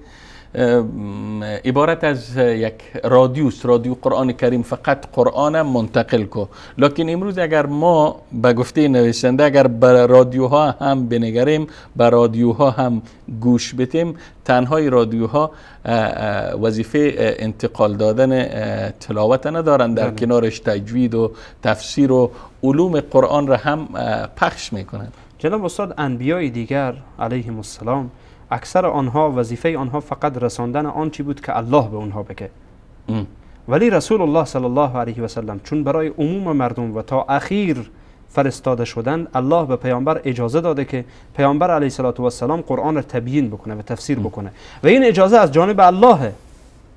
عبارت از یک رادیو قرآن کریم فقط قرآن منتقل کو. لکن امروز اگر ما به گفته نویسنده اگر به رادیوها هم بنگریم، به رادیوها هم گوش بدیم، تنهای رادیوها وظیفه انتقال دادن تلاوت ندارن، در کنارش تجوید و تفسیر و علوم قرآن را هم پخش میکنن. جناب استاد انبیای دیگر علیهم السلام اکثر آنها وظیفه آنها فقط رساندن آن چی بود که الله به آنها بگه. ولی رسول الله صلی الله علیه و سلم چون برای عموم مردم و تا اخیر فرستاده شدن، الله به پیامبر اجازه داده که پیامبر علیه السلام قرآن را تبیین بکنه و تفسیر بکنه و این اجازه از جانب الله.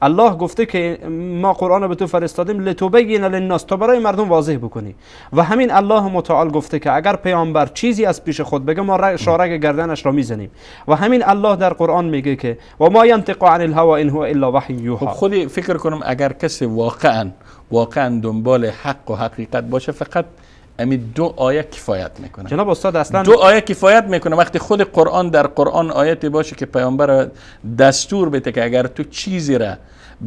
الله گفته که ما قرآن به تو فرستادیم لتبین للناس، تا برای مردم واضح بکنی. و همین الله متعال گفته که اگر پیامبر چیزی از پیش خود بگه ما شارک گردنش را میزنیم. و همین الله در قرآن میگه که و ما ینطق عن الهوى ان هو الا وحی یوحی. خودی فکر کنم اگر کسی واقعا دنبال حق و حقیقت باشه، فقط همین 2 آیه کفایت میکنه. جناب استاد اصلا 2 آیه کفایت میکنه. وقتی خود قرآن در قرآن آیتی باشه که پیامبر دستور بده که اگر تو چیزی را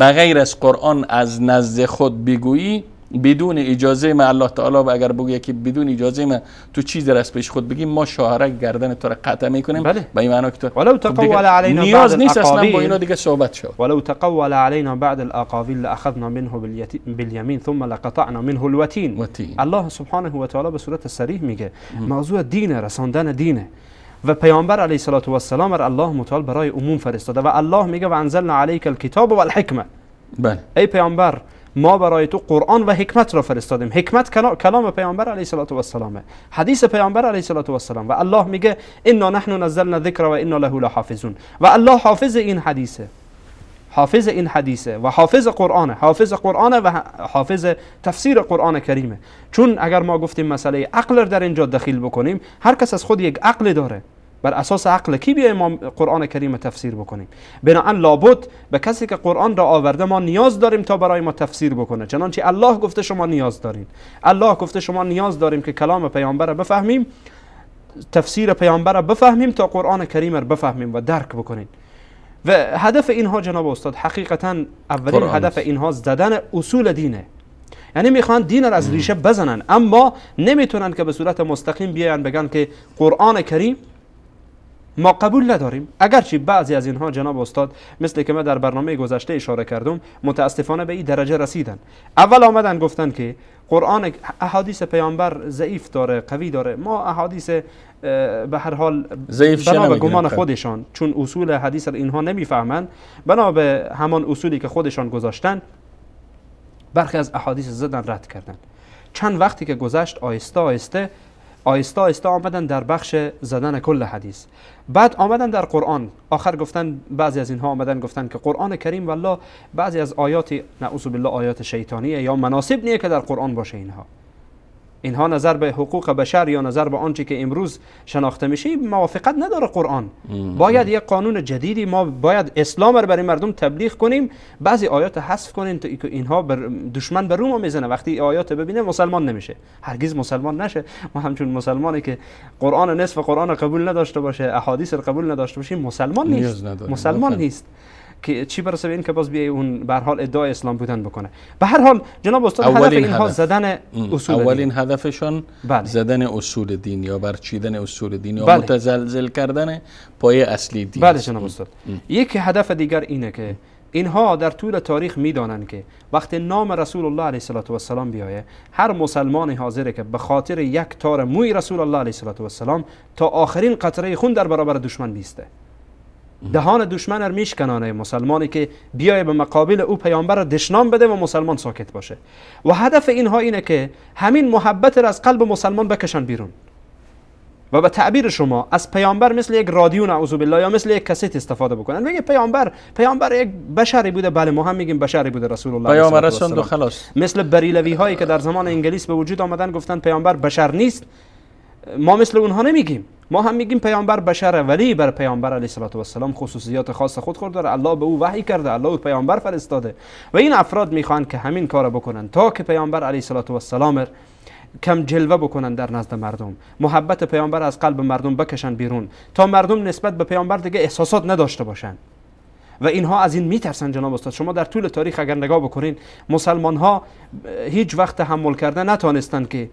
بغیر از قرآن از نزد خود بگویی بدون اجازه ما، الله تعالی اگر بگه که بدون اجازه ما تو چیزی را از پیش خود بگیم، ما شاهرک گردن تو را قطع میکنیم. بله. به این معنی که تو ولو تقول علینا نیاز نیست اصلا با اینا دیگه صحبت شو. ولو تقول علینا بعد الاقاویل لاخذنا منه بالیمین ثم لقطعنا منه الوتین. الله سبحانه و تعالی به صورت صریح میگه موضوع دین، رساندن دینه و پیامبر علیه السلام را الله متعال برای عموم فرستاده و الله میگه و انزلنا علیک الکتاب والحکمه. بله. ای پیامبر ما برای تو قرآن و حکمت را فرستادیم. حکمت کلام پیامبر علیه السلام، حدیث پیامبر علیه السلام. و الله میگه انا نحن نزلنا الذکر و انا له لحافظون. و الله حافظ این حدیثه، حافظ این حدیثه و حافظ قرآن و حافظ تفسیر قرآن کریمه. چون اگر ما گفتیم مسئله عقل در اینجا دخیل بکنیم، هر کس از خود یک عقل داره، بر اساس عقل کی بیایم ما قرآن کریم تفسیر بکنیم؟ بنابراین لابد به کسی که قرآن را آورده ما نیاز داریم تا برای ما تفسیر بکنه. چنانچه الله گفته شما نیاز دارین، الله گفته شما نیاز داریم که کلام پیامبر را بفهمیم، تفسیر پیامبر را بفهمیم تا قرآن کریم را بفهمیم و درک بکنیم. و هدف اینها جناب استاد حقیقتا اولین هدف اینها زدن اصول دینه. یعنی میخوان دین را از ریشه بزنن، اما نمیتونن که به صورت مستقیم بیان بگن که قرآن کریم ما قبول نداریم. اگرچه بعضی از اینها جناب استاد مثل که من در برنامه گذشته اشاره کردم متاسفانه به این درجه رسیدن. اول آمدن گفتن که قرآن احادیث پیامبر ضعیف داره، قوی داره. ما احادیث به هر حال بنا به گمان خودشان، چون اصول حدیث را اینها نمیفهمند، بنا به همان اصولی که خودشان گذاشتن برخی از احادیث زدن رد کردن. چند وقتی که گذشت آهسته آهسته آمدن در بخش زدن کل حدیث. بعد آمدن در قرآن، آخر گفتن بعضی از اینها آمدن گفتن که قرآن کریم والله بعضی از آیات نعوذ بالله آیات شیطانیه یا مناسب نیه که در قرآن باشه. اینها نظر به حقوق بشر یا نظر به آنچه که امروز شناخته میشه موافقت نداره قرآن. باید یک قانون جدیدی، ما باید اسلام رو برای مردم تبلیغ کنیم، بعضی آیات حذف کنیم تا اینها دشمن به روم میزنه. وقتی آیات ببینه مسلمان نمیشه، هرگز مسلمان نشه. ما همچون مسلمانی که قرآن نصف قرآن قبول نداشته باشه، احادیث رو قبول نداشته باشه، مسلمان نیست. مسلمان نیست که چی برسه به این که باز بیای اون به هر حال ادعای اسلام بودن بکنه. به هر حال جناب استاد هدف اینها زدن اصول اولین هدفشون زدن اصول دین یا برچیدن اصول دین یا متزلزل کردن پایه اصلی دین. بله جناب استاد. یک هدف دیگر اینه که اینها در طول تاریخ میدانند که وقتی نام رسول الله علیه السلام بیایه، هر مسلمانی حاضره که به خاطر یک تار موی رسول الله علیه السلام تا آخرین قطره خون در برابر دشمن بیسته. دهان دشمن رو میشکنانه مسلمانی که بیایه به مقابل او پیامبر را دشنام بده و مسلمان ساکت باشه. و هدف اینها اینه که همین محبت را از قلب مسلمان بکشن بیرون و به تعبیر شما از پیامبر مثل یک رادیو نعوذ بالله یا مثل یک کست استفاده بکنن. میگه پیامبر یک بشری بوده. بله، ما هم میگیم بشری بوده رسول الله پیامبر رسول و خلاص. مثل بریلوی هایی که در زمان انگلیس به وجود آمدن گفتن پیامبر بشر نیست، ما مثل اونها نمیگیم. ما هم میگیم پیامبر بشره، ولی بر پیامبر علیه السلام خصوصیات خاص خود داره. الله به او وحی کرده، الله او پیامبر فرستاده و این افراد میخوان که همین کارو بکنن تا که پیامبر علیه السلام کم جلوه بکنن در نزد مردم، محبت پیامبر از قلب مردم بکشن بیرون تا مردم نسبت به پیامبر دیگه احساسات نداشته باشن. و اینها از این میترسن. جناب استاد، شما در طول تاریخ اگر نگاه بکنین، مسلمان ها هیچ وقت تحمل کرده نتونستن که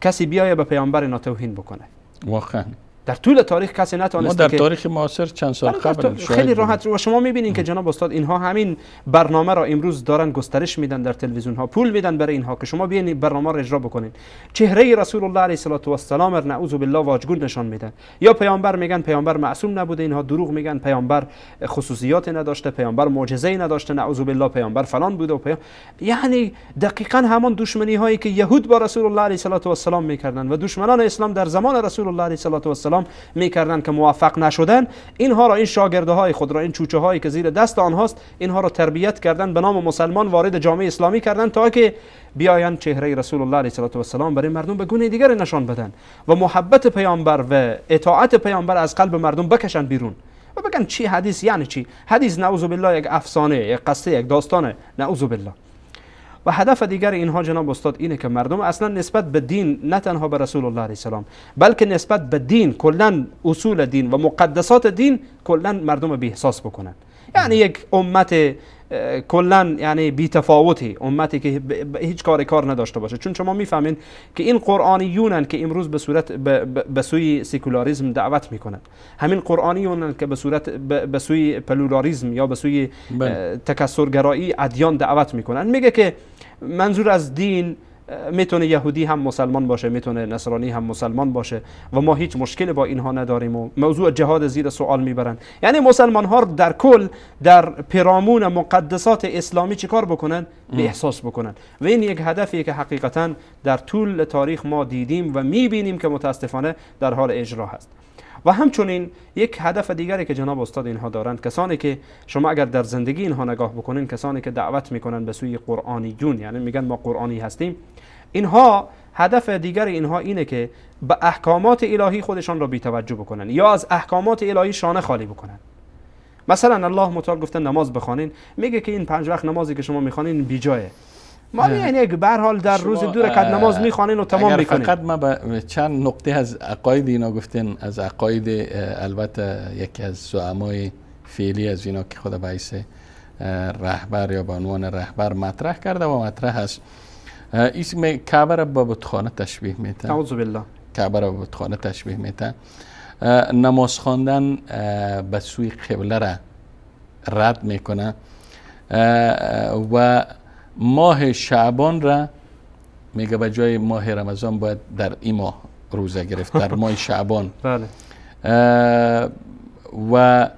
کسی بیایه به پیامبر اینا توهین بکنه. واقعا در طول تاریخ کسی نتونسته. ما در تاریخ معاصر چند سال قبل خیلی راحت و شما میبینین که جناب استاد اینها همین برنامه را امروز دارن گسترش میدن در تلویزیون ها، پول میدن برای اینها که شما بیاین برنامه را اجرا بکنین. چهره رسول الله علیه السلام را نعوذ بالله واجگون نشان میدن، یا پیامبر میگن پیامبر معصوم نبوده، اینها دروغ میگن پیامبر خصوصیات نداشته، پیامبر معجزه‌ای نداشته، نعوذ بالله پیامبر فلان بوده و یعنی دقیقاً همان دشمنی هایی که یهود با رسول الله علیه السلام میکردن و دشمنان اسلام در زمان رسول الله علیه السلام میکردن که موفق نشدن، اینها را، این شاگرده های خود را، این چوچه هایی که زیر دست آنهاست، اینها را تربیت کردن، به نام مسلمان وارد جامعه اسلامی کردن تا که بیاین چهره رسول الله علیه السلام برای مردم به گونه دیگر نشان بدن و محبت پیامبر و اطاعت پیامبر از قلب مردم بکشن بیرون و بگن چی حدیث یعنی چی؟ حدیث نعوذ بالله یک افسانه، یک قصه، یک داستانه، نعوذ بالله. و هدف دیگر اینها جناب استاد اینه که مردم اصلا نسبت به دین، نه تنها به رسول الله علیه السلام، بلکه نسبت به دین کلا، اصول دین و مقدسات دین کلا مردم بی احساس بکنن. یعنی یک امت کلا یعنی بی تفاوتی، امتی که هیچ کار نداشته باشه. چون شما میفهمین که این قرآنیونن که امروز به صورت به سوی سکولاریسم دعوت میکنن، همین قرآنیونن که به سوی پلوراریسم یا به سوی تکثرگرایی ادیان دعوت میکنن. میگه که منظور از دین میتونه یهودی هم مسلمان باشه، میتونه نصرانی هم مسلمان باشه و ما هیچ مشکلی با اینها نداریم و موضوع جهاد زیر سوال میبرن. یعنی مسلمان ها در کل در پیرامون مقدسات اسلامی چیکار بکنن؟ به احساس بکنن. و این یک هدفیه که حقیقتا در طول تاریخ ما دیدیم و میبینیم که متاسفانه در حال اجرا هست. و همچنین یک هدف دیگری که جناب استاد اینها دارند، کسانی که شما اگر در زندگی اینها نگاه بکنین، کسانی که دعوت میکنن به سوی قرآنیون، یعنی میگن ما قرآنی هستیم، اینها هدف دیگر اینها اینه که به احکامات الهی خودشان را بی‌توجه بکنن یا از احکامات الهی شانه خالی بکنن. مثلا الله متعال گفته نماز بخوانین، میگه که این 5 وقت نمازی که شما میخوانین بیجایه. ما یعنی به هر حال در روز 2 رکعت نماز میخوانین و تمام میکنین. فقط ما به چند نقطه از عقاید اینا گفتین، از عقاید البته یکی از زعمای فعلی از اینا که خود بایس رهبر یا به عنوان رهبر مطرح کرده و مطرح است، اسم کعبه را به بتخانه تشبیه میتن. اعوذ بالله. کعبه را به بتخانه تشبیه میتن. نماز خواندن به سوی قبله را رد میکنه و ماه شعبان را میگه به جای ماه رمضان باید در این ماه روزه گرفت، در ماه شعبان. بله. و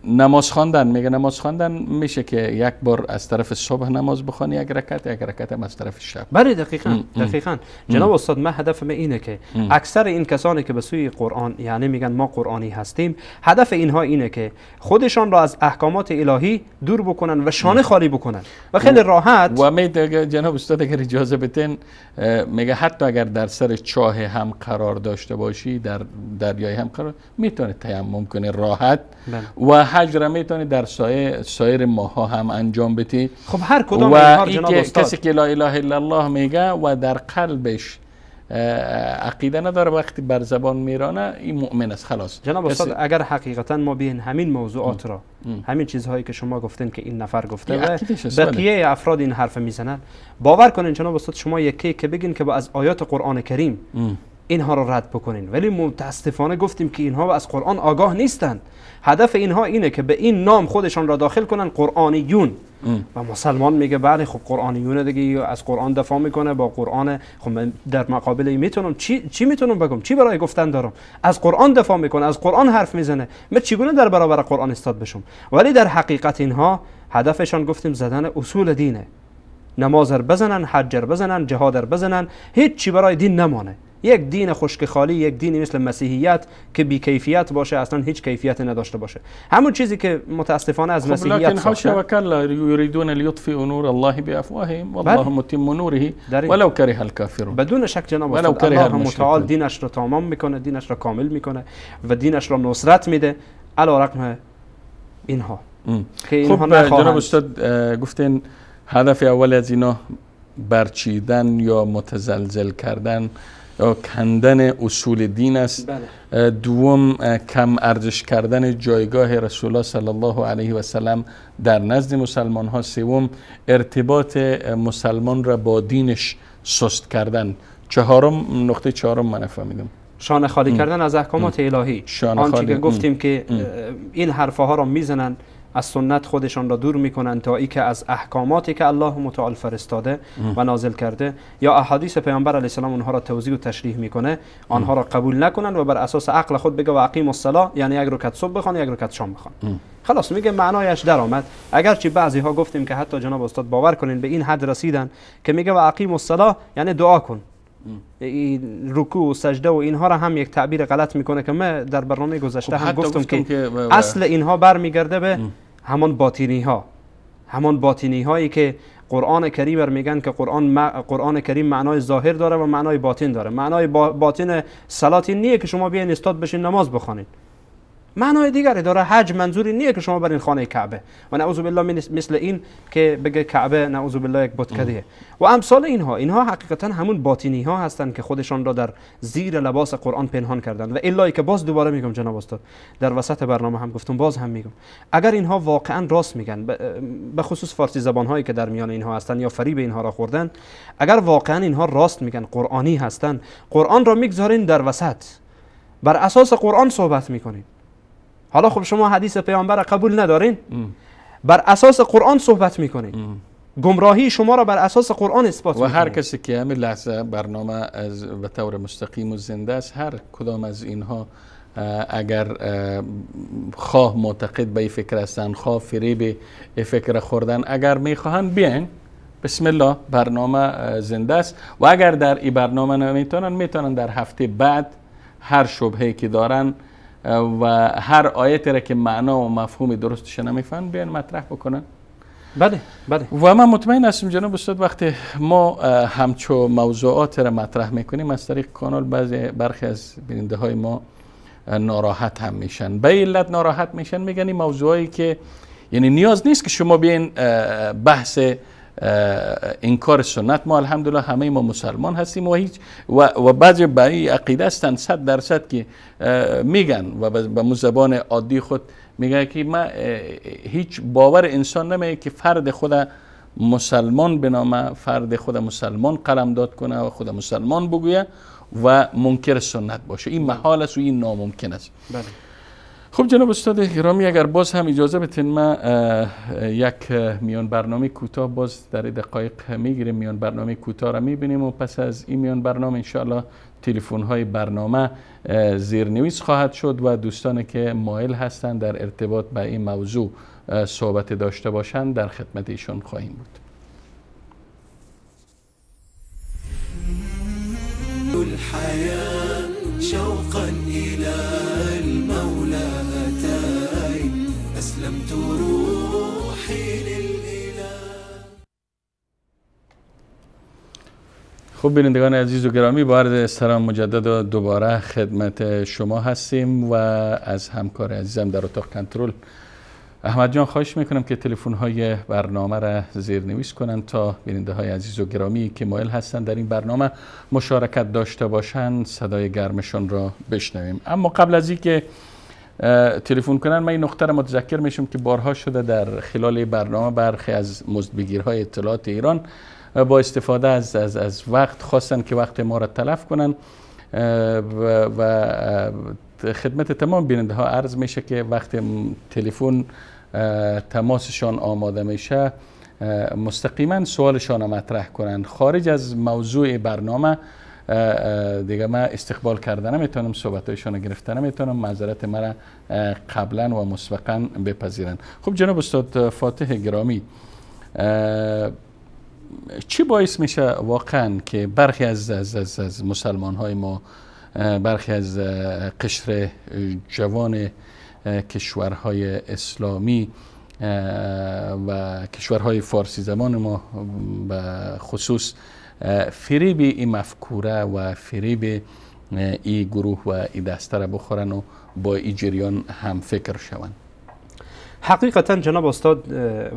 نماز خواندن، میگه نماز خواندن میشه که یک بار از طرف صبح نماز بخونی یک رکعت هم از طرف شب. بله دقیقاً. جناب استاد، من هدف من اینه که اکثر این کسانی که به سوی قرآن یعنی میگن ما قرآنی هستیم، هدف اینها اینه که خودشان را از احکامات الهی دور بکنن و شانه خالی بکنن و خیلی راحت. و میگه جناب استاد اگر اجازه بدین، میگه حتی اگر در سر چاه هم قرار داشته باشی، در دریای هم قرار، میتونه تیمم کنی راحت. و حج را میتونی در سایر ماه ها هم انجام بدی. خب هر کدام و اینها جناب استاد، کسی که لا اله الا الله میگه و در قلبش عقیده نداره، وقتی بر زبان میرانه، این مؤمن است خلاص. جناب استاد اگر حقیقتا ما بیاین همین موضوعات را، همین چیزهایی که شما گفتین که این نفر گفته و بقیه افراد این حرف میزنن، باور کنین جناب استاد، شما یکی که بگین که با از آیات قرآن کریم اینها رو رد بکنین. ولی متاسفانه گفتیم که اینها از قرآن آگاه نیستند. هدف اینها اینه که به این نام خودشان را داخل کنن قرآنیون. و مسلمان میگه بله خب قرآنیونه دیگه، از قرآن دفاع میکنه، با قرآن. خب من در مقابل این میتونم چی میتونم بگم؟ چی برای گفتن دارم؟ از قرآن دفاع میکنه، از قرآن حرف میزنه، من چگونه در برابر قرآن استاد بشم؟ ولی در حقیقت اینها هدفشان گفتیم زدن اصول دینه. نمازر بزنن، حجر بزنن، جهادر بزنن، هیچ چی برای دین نمانه. یک دین خشک خالی، یک دینی مثل مسیحیت که بی کیفیت باشه، اصلا هیچ کیفیت نداشته باشه. همون چیزی که متاسفانه از مسیحیت لكن حاشا وكلا يريدون ليطفئوا نور الله بافواههم والله متم نوره ولو كره الكافرون. بدون شک جناب استاد، الله متعال دینش را تمام میکنه، دینش را کامل میکنه و دینش را نصرت میده علی رغم اینها که اینها نخواهند. جناب استاد گفتین هدف اول از اینا برچیدن یا متزلزل کردن یا کندن اصول دین است. دوم کم ارزش کردن جایگاه رسول الله صلی الله علیه و سلم در نزد مسلمان ها. سوم ارتباط مسلمان را با دینش سست کردن. نقطه چهارم من فهمیدم شانه خالی کردن از احکامات الهی. آنچه که گفتیم که این حرفها ها را میزنن، از سنت خودشان را دور میکنن تا ای که از احکاماتی که الله متعال فرستاده و نازل کرده یا احادیث پیامبر علیه السلام اونها را توضیح و تشریح میکنه، آنها را قبول نکنن و بر اساس عقل خود بگه و اقیم الصلاه، یعنی یک رکعت صبح بخوان، یک رکعت شام بخوان. خلاص میگه معنایش در آمد. اگرچه بعضی ها گفتیم که حتی جناب استاد باور کنین به این حد رسیدن که میگه و اقیم الصلاه یعنی دعا کن. رکوع و سجده و اینها را هم یک تعبیر غلط میکنه که من در برنامه گذشته هم گفتم که اصل اینها برمیگرده به همون باطینی هایی که قرآن کریم میگن که قرآن کریم معنای ظاهر داره و معنای باطن داره. معنای باطن صلات نیه که شما بیاین استاد بشین نماز بخونید، معنای دیگری داره. حج منظوری نیه که شما برین خانه کعبه و نعوذ بالله مثل این که بگه کعبه نعوذ بالله یک بتکدهه و امثال اینها حقیقتا همون باطنی ها هستند که خودشان را در زیر لباس قرآن پنهان کردن. و الا که باز دوباره میگم جناب استاد، در وسط برنامه هم گفتم، باز هم میگم، اگر اینها واقعا راست میگن، به خصوص فارسی زبان هایی که در میان اینها هستن یا فریب اینها را خوردن، اگر واقعا اینها راست میگن، قرآنی هستن، قرآن را میگذارین در وسط، بر اساس قرآن صحبت میکنین. حالا خب شما حدیث پیامبر را قبول ندارین، بر اساس قرآن صحبت میکنین، گمراهی شما را بر اساس قرآن اثبات میکنین. و هر کسی که همین لحظه برنامه از به طور مستقیم و زنده است، هر کدام از اینها اگر خواه معتقد به این فکر هستن، خواه فریب فکر خوردن، اگر میخواهند بیاین، بسم الله، برنامه زنده است. و اگر در این برنامه نمیتونن، میتونن در هفته بعد هر شبهه که دارن و هر آیتی را که معنا و مفهوم درستش نمیفهمن بیان مطرح بکنن. بله. و من مطمئن هستم جناب استاد وقتی ما همچو موضوعات را مطرح میکنیم، از طریق کانال برخی از بیننده های ما ناراحت هم میشن. به علت ناراحت میشن، میگن این موضوعی که یعنی نیاز نیست که شما بیاین بحث انکار سنت. ما الحمدلله همه ما مسلمان هستیم و بعضی به این عقیده هستند 100% که میگن و به زبان عادی خود میگن که ما هیچ باور انسان نمیه که فرد خود مسلمان بنامه، فرد خود مسلمان قلمداد کنه و خود مسلمان بگویه و منکر سنت باشه. این محال است و این ناممکن است. بله. خب جناب استاد گرامی، اگر باز هم اجازه بدین ما یک میان برنامه کوتاه باز در دقایق میگیریم، میان برنامه کوتاه را میبینیم و پس از این میان برنامه انشاءالله تلفن های برنامه زیرنویس خواهد شد و دوستانی که مایل هستند در ارتباط با این موضوع صحبت داشته باشند در خدمت ایشون خواهیم بود. شوقا إلى المولى أتاي أسلمت روحي للإله. خب بینندگان عزیز و گرامی، با عرض سلام مجدد و دوباره خدمت شما هستیم و از همکار عزیزم در اتاق کنترل احمد جان خواهش میکنم که تلفن های برنامه را زیرنویس کنند تا بیننده های عزیز و گرامی که مایل هستند در این برنامه مشارکت داشته باشند صدای گرمشون را بشنویم. اما قبل از اینکه تلفن کنن، من این نقطه را متذکر میشم که بارها شده در خلال برنامه برخی از مزدبگیرهای اطلاعات ایران با استفاده از وقت خواستن که وقت ما را تلف کنن و خدمت تمام بیننده ها عرض میشه که وقتی تلفن تماسشان آماده میشه مستقیما سوالشان مطرح کنند. خارج از موضوع برنامه دیگه من استقبال کردن نمیتونم، صحبتایشان گرفتن نمیتونم، معذرت مرا قبلا و مسبقا بپذیرن. خب جناب استاد فاتح گرامی، چی باعث میشه واقعا که برخی از مسلمان های ما، برخی از قشر جوان کشورهای اسلامی و کشورهای فارسی زبان ما به خصوص فریب این مفکوره و فریب این گروه و این دسته را بخورن و با این جریان هم فکر شوند؟ حقیقتا جناب استاد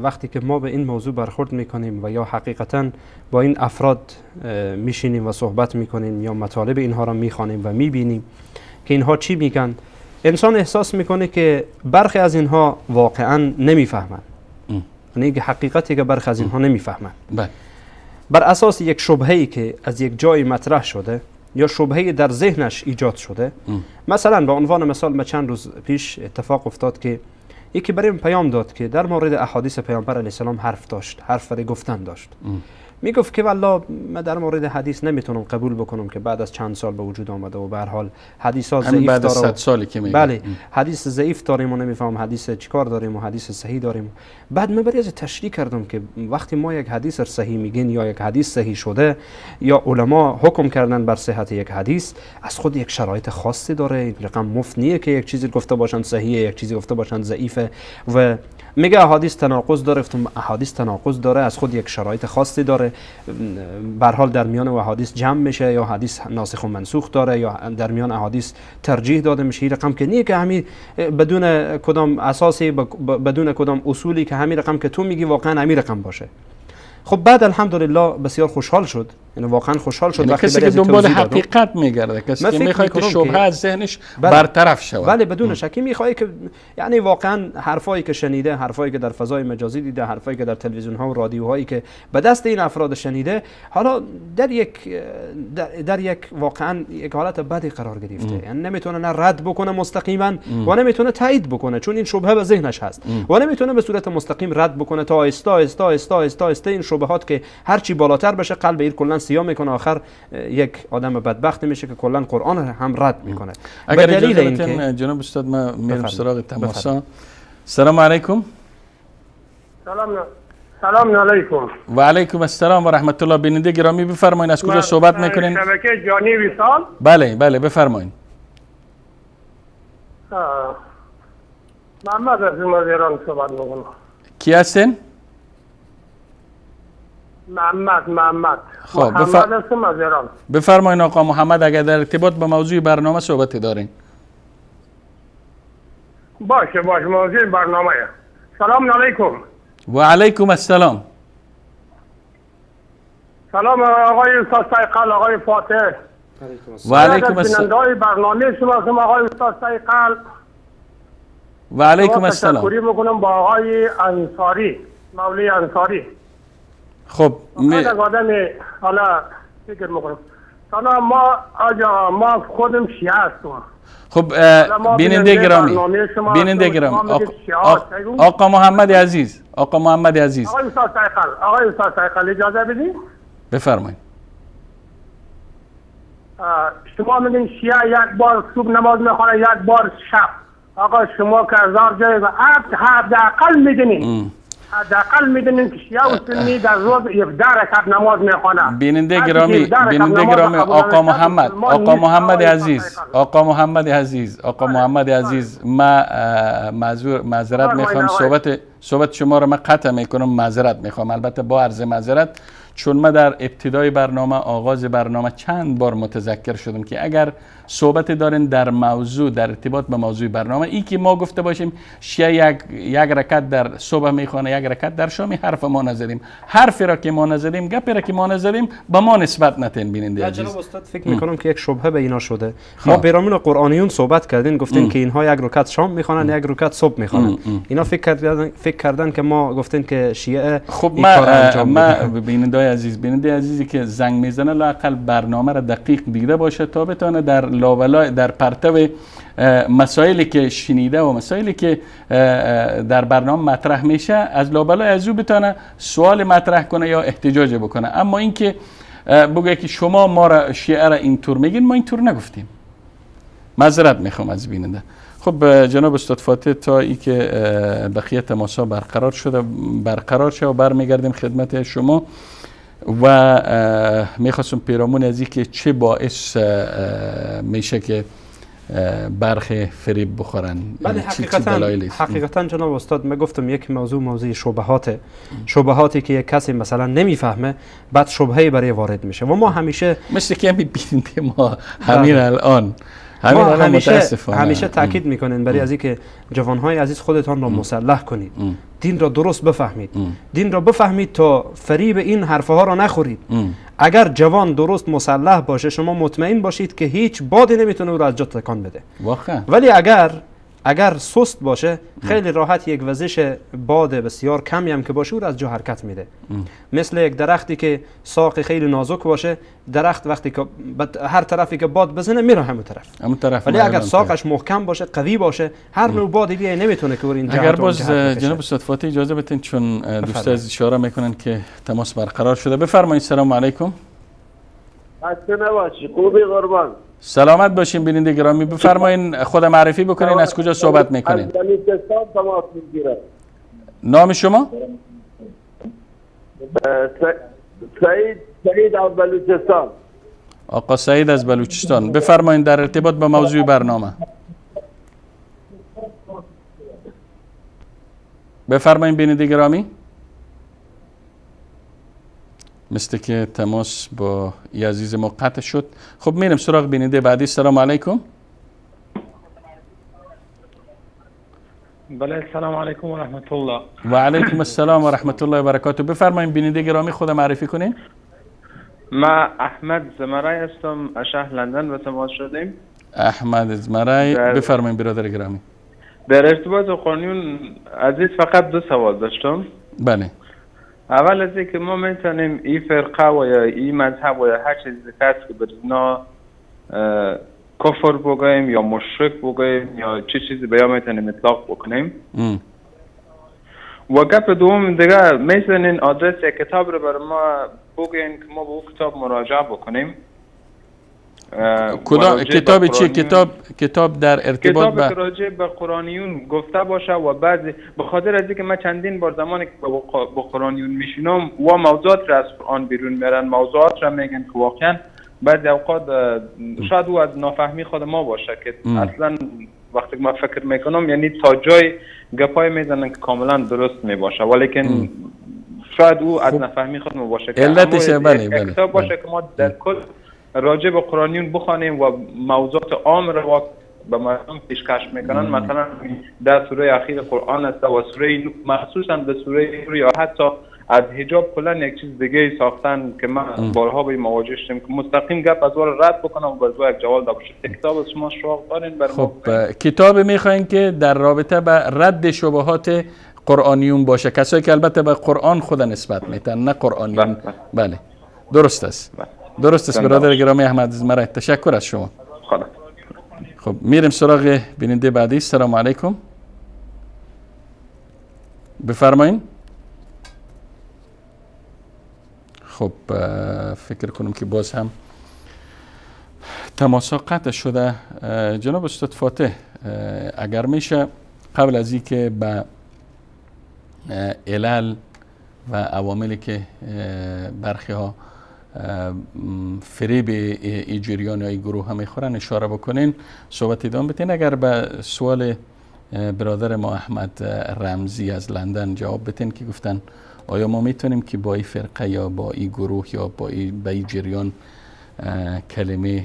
وقتی که ما به این موضوع برخورد میکنیم و یا حقیقتا با این افراد میشینیم و صحبت میکنیم یا مطالب اینها را میخوانیم و میبینیم که اینها چی میگن، انسان احساس میکنه که برخی از اینها واقعا نمیفهمند. یعنی حقیقتی که برخی از اینها نمیفهمند بر اساس یک شبهه‌ای که از یک جای مطرح شده یا شبهه‌ای در ذهنش ایجاد شده. مثلا به عنوان مثال ما چند روز پیش اتفاق افتاد که یکی بریم پیام داد که در مورد احادیث پیامبر علیه السلام حرف برای گفتن داشت. میگفت که والله من در مورد حدیث نمیتونم قبول بکنم که بعد از چند سال به وجود آمده و به هر حال حدیثا ضعیف بعد از 100 سالی که میگه. بله حدیث ضعیف داریم و نمیفهم حدیث چیکار داریم و حدیث صحیح داریم. بعد من برای از تشریح کردم که وقتی ما یک حدیث صحیح میگین یا یک حدیث صحیح شده یا علما حکم کردن بر صحت یک حدیث، از خود یک شرایط خاصی داره. رقم مفت نیه که یک چیزی گفته باشن صحیحه یک چیزی گفته باشن ضعیفه و میگه احادیث تناقض داره. احادیث تناقض داره، از خود یک شرایط خاصی داره. به هر حال در میان احادیث جمع میشه یا حدیث ناسخ و منسوخ داره یا در میان احادیث ترجیح داده میشه. رقم که نیه که همین بدون کدام اساسی بدون کدام اصولی که همین رقم که تو میگی واقعا همین رقم باشه. خب بعد الحمدلله بسیار خوشحال شد، یعنی واقعا خوشحال شد وقتی کسی که دنبال حقیقت میگرده، کسی که میخواد که شبهه از ذهنش برطرف شود. بله بدون شکی میخواد که یعنی واقعا حرفایی که شنیده، حرفایی که در فضای مجازی دیده، حرفایی که در تلویزیون ها و رادیوهایی که به دست این افراد شنیده، حالا در یک واقعا یک حالت بدی قرار گرفته. یعنی نمیتونه نه رد بکنه مستقیما و نمیتونه تایید بکنه، چون این شبهه به ذهنش هست و نمیتونه به صورت مستقیم رد بکنه. تا آهسته این شبهات که هرچی بالاتر بشه قلب این کلا سیاه میکنه، آخر یک آدم بدبخت میشه که کلا قرآن هم رد میکنه. اگر اجازه بدین جناب استاد ما میرم سراغ تماسا. سلام علیکم. سلام علیکم. و علیکم السلام و رحمت الله. بیننده گرامی بفرمایید از کجا صحبت میکنین؟ شبکه جانی وصال. بله بفرمایید. محمد از مازیران صحبت میکنم. کی هستین؟ محمد. خب بفرمایید آقا محمد، اگر در ارتباط با موضوع برنامه صحبت دارین. باشه موضوع برنامه. سلام علیکم. و علیکم السلام. سلام آقای استاد سایقل، آقای فاتح. و علیکم السلام. بیننده برنامه شما آقای استاد سایقل. و علیکم السلام. تشکر میکنم با آقای انصاری، مولوی انصاری. خب آدم حالا فکر میکنم ما خودم شیعه هستم. خب بیننده گرامی آقا محمد عزیز آقای استاد سایقل اجازه بدین بفرمایید. شما میگین شیعه یک بار صبح نماز میخونه یک بار شب. آقا شما که هزار جای و حداقل میدونین که شیعه و سنی در روز 17 رکعت نماز میخونه. بیننده گرامی آقا محمد عزیز ما معذرت میخوام، صحبت شما رو من قطع میکنم، معذرت میخوام، البته با عرض معذرت، چون من در ابتدای برنامه، آغاز برنامه چند بار متذکر شدم که اگر صحبت دارین در موضوع، در ارتباط به موضوع برنامه، ای که ما گفته باشیم شیعه یک رکعت در صبح میخونه یک رکعت در شام، حرف ما نزدیم، حرفی را که ما نزدیم، گپی را که ما نزدیم به ما نسبت نتین. بیننده عزیز جناب استاد فکر میکنم که یک شبهه به اینا شده. ما پیرامون قرآنیون صحبت کردین، گفتین که اینها یک رکعت شام میخونن یک رکعت صبح میخونن. اینا فکر کردن که ما گفتین که شیعه خب ما بیننده لابلای عزیز، بیننده عزیزی که زنگ میزنه لااقل برنامه را دقیق دیده باشه تا بتونه در لابلای در پرتو مسائلی که شنیده و مسائلی که در برنامه مطرح میشه از لابلای از او بتونه سوال مطرح کنه یا احتجاج بکنه. اما اینکه بگه که شما ما را شیعه را اینطور میگین، ما اینطور نگفتیم. معذرت میخوام از بیننده. خب جناب استاد فاتح، تا ای که بقیه تماسا برقرار شد و برمیگردیم خدمت شما و میخواستم پیرامون از این که چه باعث میشه که برخی فریب بخورن. بله، حقیقتا جناب استاد من گفتم یک موضوع شبهاتی که یک کسی مثلا نمیفهمه بعد شبهه‌ای برای وارد میشه و ما همیشه مثل که ببینید ما همین الان همیشه تاکید میکنین برای از اینکه جوانهای عزیز خودتان را مسلح کنید، دین را درست بفهمید، دین را بفهمید تا فریب این حرفها را نخورید. اگر جوان درست مسلح باشه شما مطمئن باشید که هیچ بادی نمیتونه او را از جا تکان بده. واقعا. ولی اگر سست باشه خیلی راحت یک وزش باد بسیار کمی هم که باشه او را از جا حرکت میده. مثل یک درختی که ساق خیلی نازک باشه، درخت وقتی که هر طرفی که باد بزنه میره همون طرف. ولی اگر ساقش محکم باشه، قوی باشه، هر نوع بادی بیای نمیتونه که این اگر باز جناب استاد فاتح اجازه بدین چون دوست از اشاره میکنن که تماس برقرار شده. بفرمایید. سلام علیکم. خسته نباشی. خوبی قربان؟ سلامت باشین بیننده گرامی. بفرمایید خود معرفی بکنین، از کجا صحبت میکنین؟ از بلوچستان تماس میگیرم. نام شما؟ سعید از بلوچستان. آقا سعید از بلوچستان، بفرمایید در ارتباط با موضوع برنامه. بفرمایید بیننده گرامی. مثل که تماس با ای عزیز ما قطع شد. خب میرم سراغ بیننده بعدی. سلام علیکم. بله، سلام علیکم و رحمت الله. و علیکم السلام و رحمت الله و برکاته. بفرمایید بیننده گرامی خود معرفی کنین. ما احمد زمرای هستم، از شهر لندن به تماس شدیم. احمد زمرای، بفرمایید برادر گرامی. در ارتباط قانون عزیز فقط دو سوال داشتم. بله. اول از اینکه ما میتونیم این فرقه و یا این مذهب و یا هر چیزی که به اینا کفر بگوییم یا مشرک بگوییم یا چه چیزی به یا میتونیم اطلاق بکنیم؟ و گپ دوم دیگه میتونین آدرس یک کتاب رو برای ما بگوین که ما به اون کتاب مراجعه بکنیم. کتاب چی؟ کتاب در ارتباط کتاب که راجع به قرآنیون گفته باشه و بعضی به خاطر از اینکه من چندین بار زمانی که با قرآنیون میشینم و موضوعات را از قرآن بیرون میرن، موضوعات را میگن که واقعا بعضی اوقات شاید او از نافهمی خود ما باشه که اصلا وقتی ما فکر میکنم یعنی تا جای گپای میزنن که کاملا درست میباشه، ولیکن شاید او از نافهمی خود ما باشه که علتش بله کتاب باشه که ما در کل راجع به قرآنیون بخوانیم و موضوعات عام را به مردم پیشکش میکنن. مثلا در سوره اخیر قرآن است و سوره مخصوصا به سوره نور یا حتی از حجاب کلا یک چیز دیگه ساختن که من بارها به مواجه شدم که مستقیم گپ از ور رد بکنم و باز یک جواب داده باشه. کتاب از شما شوق دارین بر خب کتاب میخواین که در رابطه به رد شبهات قرآنیون باشه، کسایی که البته به قرآن خود نسبت میتن نه قرآنیون. بله درست است. درست است برادر گرامی احمد زمرای، تشکر از شما. خدا. خب میریم سراغ بیننده بعدی. سلام علیکم. بفرمایید. خب فکر کنم که باز هم تماس قطع شده. جناب استاد فاتح اگر میشه قبل از اینکه به علل و عواملی که برخی ها فریب ای جریان یا ای گروه هم میخورن اشاره بکنین، صحبت ادامه بتین. اگر به سوال برادر ما احمد رمزی از لندن جواب بتین که گفتن آیا ما میتونیم که با این فرقه یا با این گروه یا با این جریان کلمه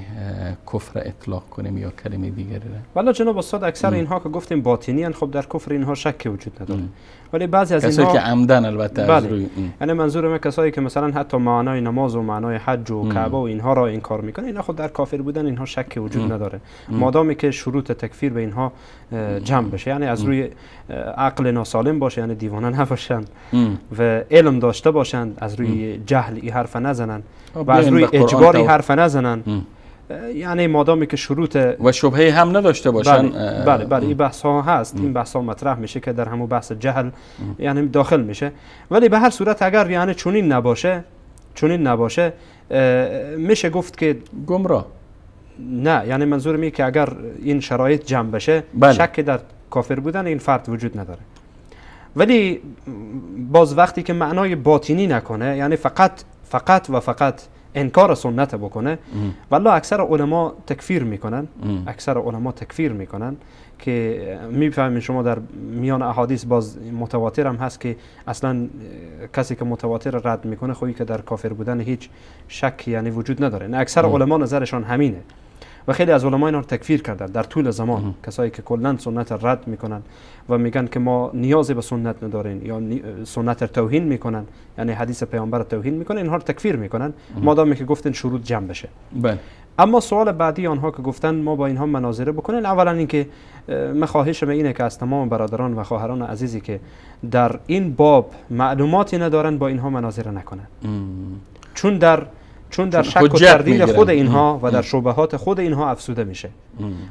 کفر اطلاق کنیم یا کلمه دیگری را. والا جناب استاد اکثر اینها که گفتیم باطنی ان، خب در کفر اینها شک وجود نداره، ولی بعضی از کسایی اینها که عمدن البته از روی یعنی منظور من کسایی که مثلا حتی معنای نماز و معنای حج و کعبه و اینها را انکار میکنه، اینا خود در کافر بودن اینها شک وجود نداره، مادامی که شروط تکفیر به اینها جمع بشه، یعنی از روی عقل ناسالم باشه، یعنی دیوانه نباشند و علم داشته باشند، از روی جهل این حرف نزنن و از روی اجباری حرف نزنن، یعنی مادامی که شروط و شبهه هم نداشته باشن. بله این بحث ها هست، این بحث ها مطرح میشه که در همون بحث جهل یعنی داخل میشه، ولی به هر صورت اگر یعنی چنین نباشه میشه گفت که گمراه نه، یعنی منظور می که اگر این شرایط جمع بشه شک در کافر بودن این فرد وجود نداره، ولی باز وقتی که معنای باطنی نکنه، یعنی فقط انکار سنت بکنه، والله اکثر علما تکفیر میکنن که میفهمین شما در میان احادیث باز متواتر هم هست که اصلا کسی که متواتر رد میکنه خویی که در کافر بودن هیچ شک یعنی وجود نداره. نه اکثر علما نظرشان همینه و خیلی از علما اینا رو تکفیر کردن در طول زمان، کسایی که کلا سنت رد میکنن و میگن که ما نیازی به سنت نداریم یا سنت توهین میکنن، یعنی حدیث پیامبر توهین میکنن، اینها رو تکفیر میکنن مادامی که گفتن شروط جمع بشه. اما سوال بعدی آنها که گفتن ما با اینها مناظره بکنن، اولا اینکه من خواهشم اینه که از تمام برادران و خواهران عزیزی که در این باب معلوماتی ندارن با اینها مناظره نکنن، چون در شک و تردید خود اینها و در شبهات خود اینها افسوده میشه.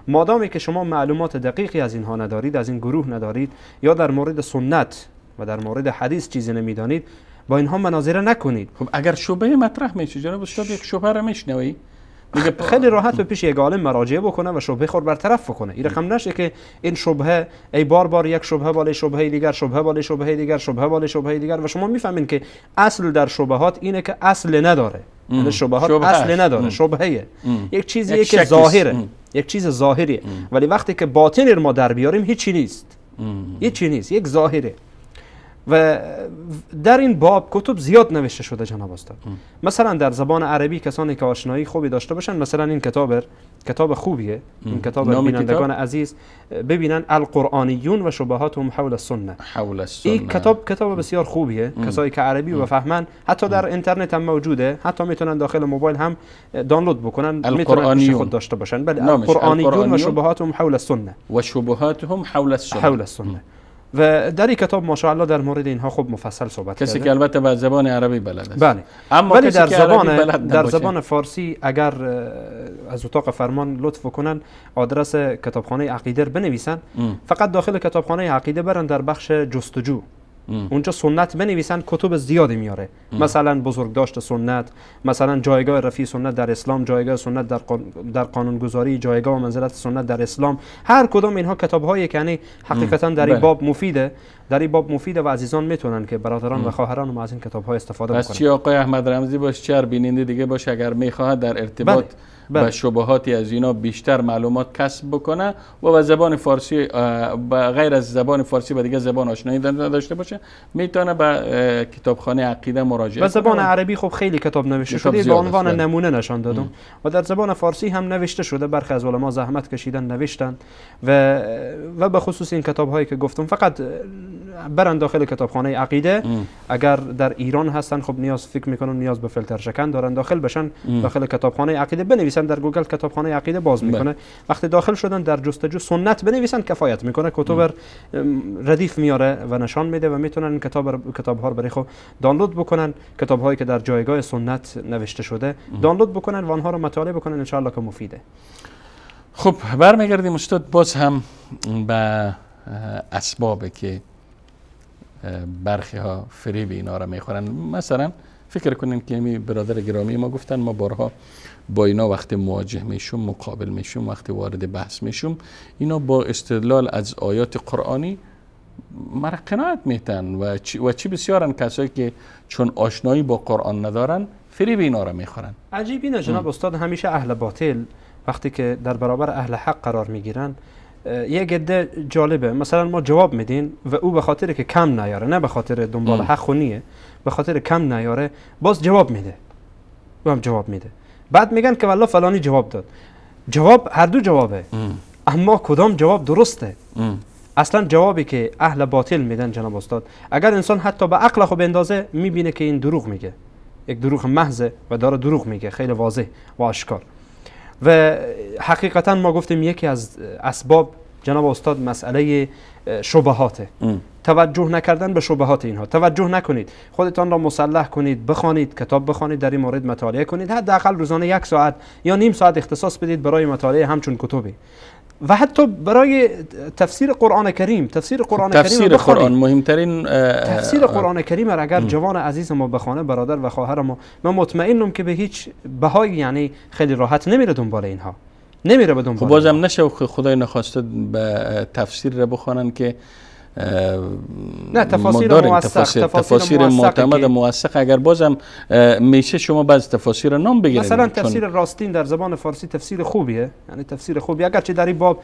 مادامی که شما معلومات دقیقی از اینها ندارید، از این گروه ندارید، یا در مورد سنت و در مورد حدیث چیزی نمیدانید، با اینها مناظره نکنید. خب اگر شبهه مطرح میشه جناب استاد، یک شبهه را میشنوی میگه خیلی راحت به پیش یک عالم مراجعه بکنه و شبهه خود برطرف بکنه. این رقم نشه که این شبهه ای بار یک شبهه بالای شبهه دیگر، شبهه بالای شبهه دیگر، شبهه بالای شبهه دیگر، و شما میفهمین که اصل در شبهات اینه که اصل نداره. شبهات اصل نداره، شبهه یک چیزیه که ظاهره، یک چیز ظاهریه، ولی وقتی که باطن ما در بیاریم هیچی نیست، یک ظاهره. و در این باب کتب زیاد نوشته شده جناب استاد. مثلا در زبان عربی کسانی که آشنایی خوبی داشته باشن، مثلا این کتاب خوبیه، این کتاب بینندگان عزیز ببینن، القرآنیون و شبهاتهم حول السنه. این کتاب بسیار خوبیه، کسایی که عربی و فهمن، حتی در اینترنت هم موجوده، حتی میتونن داخل موبایل هم دانلود بکنن، میتونن پیش خود داشته باشن. بله، القرآنیون و شبهاتهم حول السنه و شبهاتهم حول السنه. و در این کتاب ماشاءالله در مورد اینها خوب مفصل صحبت کرده، کسی که البته به زبان عربی بلد است. بله، اما ولی در زبان فارسی اگر از اتاق فرمان لطف کنن آدرس کتابخانه عقیده بنویسن، فقط داخل کتابخانه عقیده برن در بخش جستجو، اونجا سنت بنویسن، کتب زیادی میاره. مثلا بزرگداشت سنت، مثلا جایگاه رفیع سنت در اسلام، جایگاه سنت در قانونگذاری، جایگاه و منزلت سنت در اسلام. هر کدام اینها کتاب‌هایی که یعنی حقیقتا در این باب مفیده، و عزیزان میتونن که برادران و خواهران ما از این کتاب‌ها استفاده بکنن. از چی آقای احمد رمزی باشه، چه بیننده دیگه باشه، اگر میخواهد در ارتباط و شبهاتی از اینا بیشتر معلومات کسب بکنه و زبان فارسی و غیر از زبان فارسی و دیگه زبان آشنایی داشته باشه، میتونه به کتابخانه عقیده مراجعه کنه. و زبان عربی خب خیلی کتاب نوشته شده، به عنوان نمونه نشان دادم، و در زبان فارسی هم نوشته شده، برخی از علما زحمت کشیدن نوشتن، و به خصوص این کتاب‌هایی که گفتم فقط برن داخل کتابخانه عقیده. اگر در ایران هستن خب فکر میکنم نیاز به فیلتر شکن دارن، داخل بشن داخل کتابخانه عقیده بنویسن، در گوگل کتابخانه عقیده باز میکنه، وقتی داخل شدن در جستجو سنت بنویسن کفایت میکنه، کتاب ردیف میاره و نشان میده و میتونن این کتاب‌ها رو برای خود دانلود بکنن، کتاب‌هایی که در جایگاه سنت نوشته شده دانلود بکنن و آنها رو مطالعه بکنن، ان شاء الله که مفیده. خب برمیگردیم استاد باز هم به اسبابی که برخی ها فریب اینا را میخورن. مثلا فکر کنیم که می برادر گرامی ما گفتن ما بارها با اینا وقتی مواجه میشیم، مقابل میشیم، وقتی وارد بحث میشیم، اینا با استدلال از آیات قرآنی مرا قناعت میتن و چی بسیارن کسایی که چون آشنایی با قرآن ندارن فریب اینا را میخورن. عجیب اینه جناب استاد، همیشه اهل باطل وقتی که در برابر اهل حق قرار میگیرن یک عده جالبه، مثلا ما جواب میدین و او به خاطر که کم نیاره، نه به خاطر دنبال حق خونیه، به خاطر کم نیاره باز جواب میده، و هم جواب میده. بعد میگن که والله فلانی جواب داد. جواب هر دو جوابه، اما کدام جواب درسته؟ اصلا جوابی که اهل باطل میدن جناب استاد، اگر انسان حتی به عقل خو بندازه میبینه که این دروغ میگه، یک دروغ محض و داره دروغ میگه، خیلی واضح و آشکار. و حقیقتا ما گفتیم یکی از اسباب جناب استاد مسئله شبهاته. توجه نکردن به شبهات اینها. توجه نکنید، خودتان را مسلح کنید، بخوانید، کتاب بخوانید، در این مورد مطالعه کنید، حداقل روزانه 1 ساعت یا نیم ساعت اختصاص بدید برای مطالعه همچون کتبی و حتی برای تفسیر قرآن کریم. تفسیر قرآن مهمترین تفسیر قرآن کریم اگر جوان عزیز ما بخونه، برادر و خواهر ما، من مطمئنم که به هیچ بهای یعنی خیلی راحت نمیره دنبال اینها، نمیره به دنبال. خب بازم نشه خدای نخواسته به تفسیر را بخونن که نه تفاسیر معتمد موثق، اگر بازم میشه شما بعض تفاسیر نام بگیرید. مثلا تفسیر راستین در زبان فارسی تفسیر خوبیه، یعنی تفسیر خوبی، اگرچه در این باب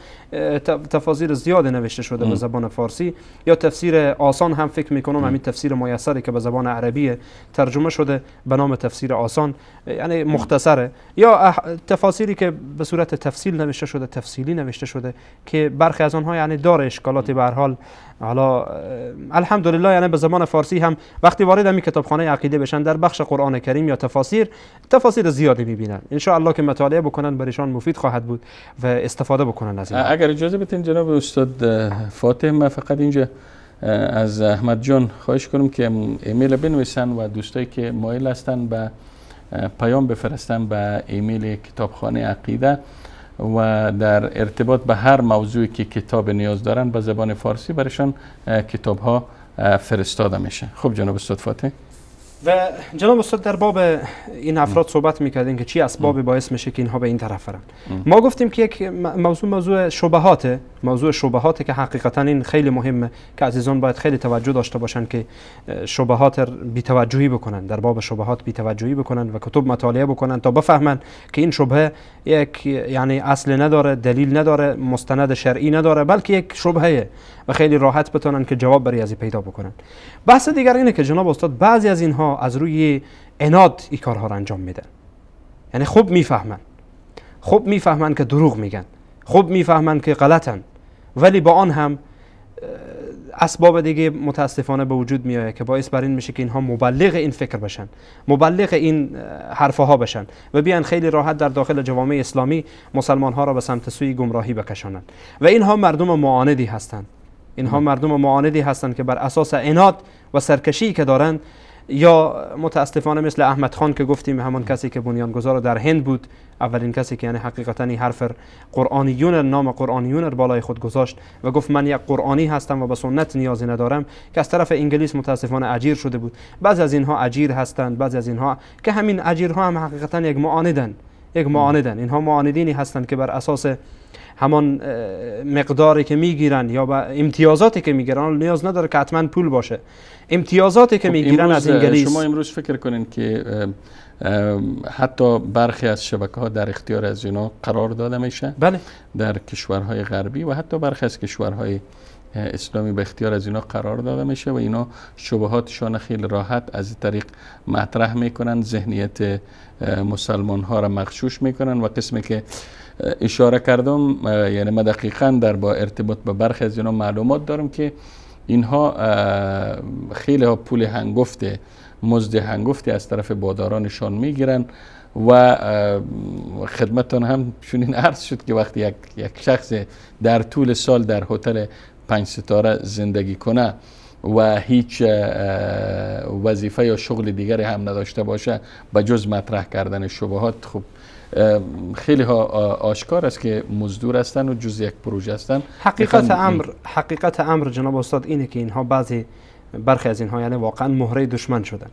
تفاسیر زیاد نوشته شده به زبان فارسی. یا تفسیر آسان هم فکر میکنم همین تفسیر میسری که به زبان عربی ترجمه شده به نام تفسیر آسان، یعنی مختصره. یا تفاسیری که به صورت تفصیل نوشته شده، تفصیلی نوشته شده، که برخی از آنها یعنی داره اشکالاتی به هر حال. حالا الحمدلله یعنی به زبان فارسی هم وقتی وارد همین کتابخانه عقیده بشن در بخش قرآن کریم یا تفاسیر زیادی میبینن. ان شاء الله که مطالعه بکنن برایشان مفید خواهد بود و استفاده بکنن از این. اگر اجازه بدین جناب استاد فاتح، من فقط اینجا از احمد جان خواهش کنم که ایمیل بنویسن و دوستایی که مایل هستن به پیام بفرستن به ایمیل کتابخانه عقیده و در ارتباط به هر موضوعی که کتاب نیاز دارن به زبان فارسی برشان کتاب ها فرستاده میشه. خب جناب استاد فاتح. و جناب استاد در باب این افراد صحبت میکردین که چی اسبابی باعث میشه که اینها به این طرف برن. ما گفتیم که یک موضوع شبهاته، موضوع شبهاته که حقیقتا این خیلی مهمه که عزیزان باید خیلی توجه داشته باشن که شبهات بی توجهی بکنن، در باب شبهات بی توجهی بکنن و کتب مطالعه بکنن تا بفهمن که این شبهه یک یعنی اصل نداره، دلیل نداره، مستند شرعی نداره، بلکه یک شبهه و خیلی راحت بتونن که جواب برای از پیدا بکنن. بحث دیگر اینه که جناب استاد بعضی از اینها از روی عناد این کارها را انجام میدن. یعنی خوب میفهمن که دروغ میگن، خوب میفهمن که غلطن، ولی با آن هم اسباب دیگه متاسفانه به وجود میاد که باعث بر این میشه که اینها مبلغ این فکر بشن، مبلغ این حرفها بشن و بیان خیلی راحت در داخل جوامع اسلامی مسلمان ها را به سمت سوی گمراهی بکشانند. و اینها مردم معاندی هستند. اینها مردم معاندی هستند که بر اساس عناد و سرکشی که دارند، یا متاسفانه مثل احمد خان که گفتیم، همون کسی که بنیانگذار در هند بود، اولین کسی که یعنی حقیقتا این حرف قرآنیون، نام قرآنیون را بالای خود گذاشت و گفت من یک قرآنی هستم و به سنت نیازی ندارم، که از طرف انگلیس متاسفانه اجیر شده بود. بعضی از اینها اجیر هستند، بعضی از اینها که همین اجیرها هم حقیقتا یک معاندن. اینها معاندینی هستند که بر اساس همان مقداری که میگیرن یا با امتیازاتی که میگیرن، نیاز نداره که حتما پول باشه، امتیازاتی که میگیرن از انگلیس. شما امروز فکر کنین که حتی برخی از شبکه‌ها در اختیار از اینا قرار داده میشه؟ بله. در کشورهای غربی و حتی برخی از کشورهای اسلامی به اختیار از اینا قرار داده میشه و اینا شبهاتشان خیلی راحت از این طریق مطرح میکنن، ذهنیت مسلمان ها را مغشوش میکنن. و قسمی که اشاره کردم، یعنی ما دقیقاً در با ارتباط به برخی از اینا معلومات دارم که اینها خیلی ها پول هنگفته، مزد هنگفتی از طرف بادارانشان میگیرن و خدمتتان هم چنین عرض شد که وقتی یک شخص در طول سال در هتل 5 ستاره زندگی کنه و هیچ وظیفه یا شغل دیگری هم نداشته باشه به جز مطرح کردن شبهات، خب خیلی ها آشکار است که مزدور هستن و جز یک پروژه هستن. حقیقت امر جناب استاد اینه که اینها برخی از اینها یعنی واقعا مهره دشمن شدن.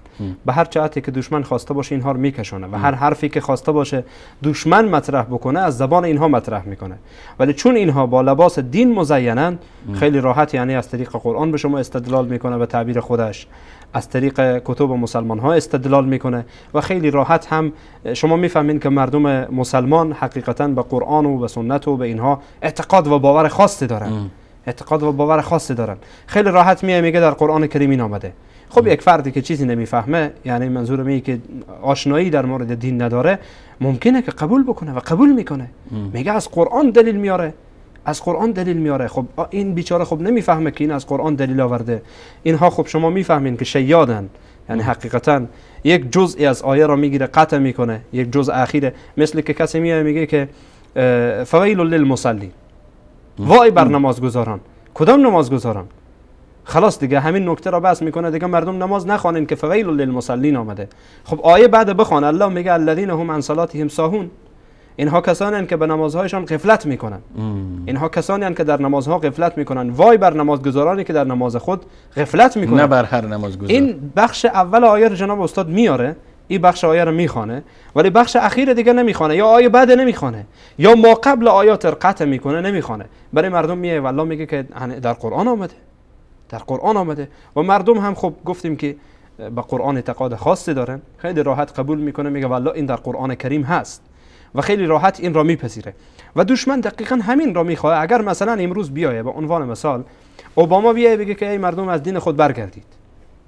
به هر جهتی که دشمن خواسته باشه اینها رو میکشونه و هر حرفی که خواسته باشه دشمن مطرح بکنه از زبان اینها مطرح میکنه. ولی چون اینها با لباس دین مزینن، خیلی راحت یعنی از طریق قرآن به شما استدلال میکنه، به تعبیر خودش از طریق کتب مسلمان ها استدلال میکنه و خیلی راحت هم شما میفهمین که مردم مسلمان حقیقتا به قرآن و به سنت و به اینها اعتقاد و باور خاصی دارن. خیلی راحت میگه در قرآن کریم این آمده، خب یک فردی که چیزی نمیفهمه، یعنی منظورم اینه که آشنایی در مورد دین نداره، ممکنه که قبول بکنه و قبول میکنه، میگه از قرآن دلیل میاره، از قرآن دلیل میاره. خب این بیچاره خب نمیفهمه که این از قرآن دلیل آورده. اینها خب شما میفهمین که شیادن، یعنی حقیقتا یک جزئی از آیه را میگیره قطع میکنه، یک جزء اخیره، مثل که کسی میگه که فویل للمصلین، وای بر نمازگزاران. کدام نمازگزاران؟ خلاص دیگه همین نکته را بس میکنه دیگه، مردم نماز نخوانین که فویل للمصلین آمده. خب آیه بعد بخوان، الله میگه الذین هم عن صلاتهم ساهون، اینها کسانی هستند که به نمازهایشان غفلت میکنن. اینها کسانی هستند که در نمازها غفلت میکنن. وای بر نمازگزارانی که در نماز خود غفلت میکنن. نه بر هر نمازگزار. این بخش اول آیه رو جناب استاد میاره، این بخش آیه رو میخوانه، ولی بخش اخیر دیگه نمیخوانه، یا آیه بعد نمیخوانه، یا ما قبل آیات رو قطع میکنه نمیخوانه. برای مردم میگه والله میگه که در قرآن آمده، در قرآن آمده. و مردم هم خب گفتیم که به قرآن اعتقاد خاصی دارن، خیلی راحت قبول میکنه، میگه والله این در قرآن کریم هست و خیلی راحت این را میپذیره. و دشمن دقیقاً همین را میخواد. اگر مثلا امروز بیایه به عنوان مثال اوباما بیایه بگه که ای مردم از دین خود برگردید،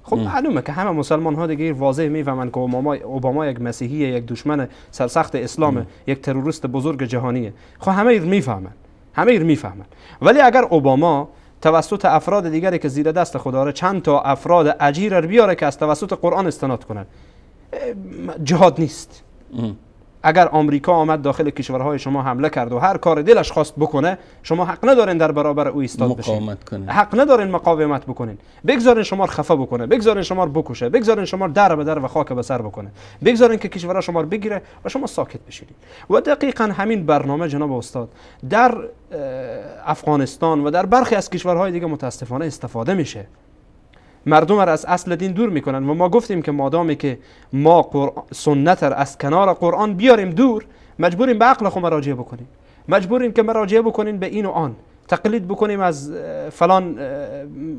خب معلومه که همه مسلمان ها دیگه واضح میفهمن که اوباما یک مسیحیه، یک دشمن سرسخت اسلامه، یک تروریست بزرگ جهانیه. خب همه میفهمن، همه میفهمن. ولی اگر اوباما توسط افراد دیگری که زیر دست خود داره چند تا افراد اجیر بیاره که از توسط قرآن استناد کنن، جهاد نیست. اگر آمریکا آمد داخل کشورهای شما حمله کرد و هر کار دلش خواست بکنه، شما حق ندارین در برابر او ایستاد بشین، حق ندارین مقاومت بکنین. بگذارین شما رو خفه بکنه، بگذارین شما رو بکشه، بگذارین شما رو در به در و خاک به سر بکنه، بگذارین که کشورها شما رو بگیره و شما ساکت بشین. و دقیقاً همین برنامه جناب استاد در افغانستان و در برخی از کشورهای دیگه متاسفانه استفاده میشه. مردم را از اصل دین دور میکنن و ما گفتیم که مادامی که ما سنت را از کنار قرآن بیاریم دور، مجبوریم به عقل خود مراجعه بکنیم، مجبوریم که مراجعه بکنیم به این و آن، تقلید بکنیم از فلان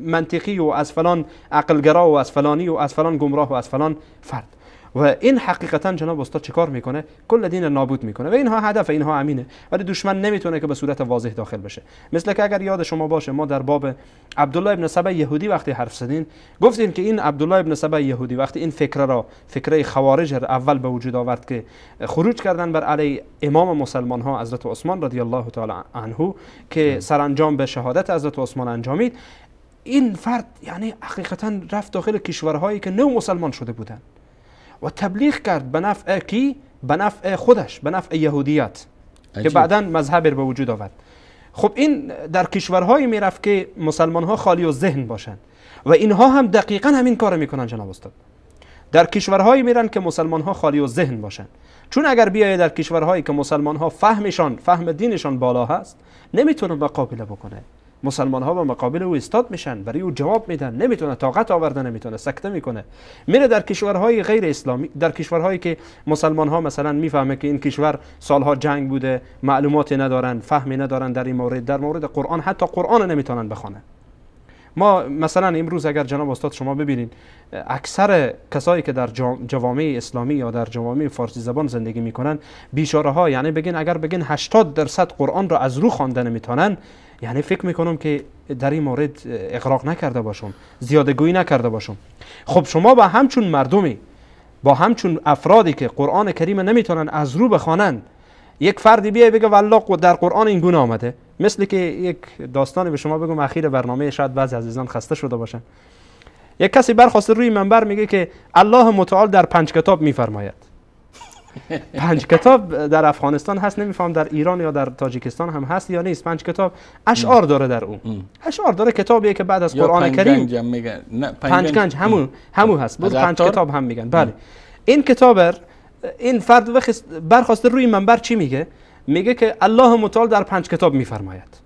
منطقی و از فلان عقلگرا و از فلانی و از فلان گمراه و از فلان فرد. و این حقیقتا جناب استاد چیکار میکنه؟ کل دین نابود میکنه. و اینها هدف اینها امینه، ولی دشمن نمیتونه که به صورت واضح داخل بشه. مثل که اگر یاد شما باشه ما در باب عبدالله ابن سبع یهودی وقتی حرف زدین، گفتین که این عبدالله ابن سبع یهودی وقتی این فکره خوارج اول به وجود آورد که خروج کردن بر علی امام مسلمان ها حضرت عثمان رضی الله تعالی عنه که سرانجام به شهادت حضرت عثمان انجامید، این فرد یعنی حقیقتا رفت داخل کشورهایی که نو مسلمان شده بودند و تبلیغ کرد به نفع کی؟ به نفع خودش، به نفع یهودیت که بعداً مذهب به وجود آورد. خب این در کشورهایی میرفت که مسلمان ها خالی و ذهن باشن و اینها هم دقیقاً همین کار میکنن جناب استاد. در کشورهایی میرن که مسلمان ها خالی و ذهن باشن، چون اگر بیایه در کشورهایی که مسلمان ها فهم دینشان بالا هست، نمیتونه مقابله بکنه. مسلمان ها به مقابل او ایستاد میشن، برای او جواب میدن، نمیتونه طاقت آورده، نمیتونه، سکته میکنه. میره در کشورهای غیر اسلامی، در کشورهایی که مسلمان ها مثلا میفهمه که این کشور سالها جنگ بوده، معلوماتی ندارن، فهمی ندارن در این مورد، در مورد قرآن حتی قرآن نمیتونن بخونن. ما مثلا امروز اگر جناب استاد شما ببینید اکثر کسایی که در جوامع اسلامی یا در جوامع فارسی زبان زندگی میکنن بیچاره ها، یعنی بگین اگر بگین 80% قرآن را از رو خوانده نمیتونن، یعنی فکر میکنم که در این مورد اغراق نکرده باشم، زیادگویی نکرده باشم. خب شما با همچون مردمی، با همچون افرادی که قرآن کریم نمیتونن از رو بخوانن، یک فردی بیای بگه والله در قرآن این گونه آمده، مثل که یک داستانی به شما بگم اخیر برنامه، شاید بعضی عزیزان خسته شده باشن. یک کسی برخواسته روی منبر میگه که الله متعال در 5 کتاب میفرماید. 5 کتاب در افغانستان هست، نمیفهم در ایران یا در تاجیکستان هم هست یا نیست. 5 کتاب اشعار داره، در اون اشعار داره، کتابیه که بعد از قرآن کریم 5 گنج همون هست، بود 5 کتاب هم میگن. بله این کتاب، این فرد برخواسته روی منبر چی میگه؟ میگه که الله متعال در 5 کتاب میفرماید.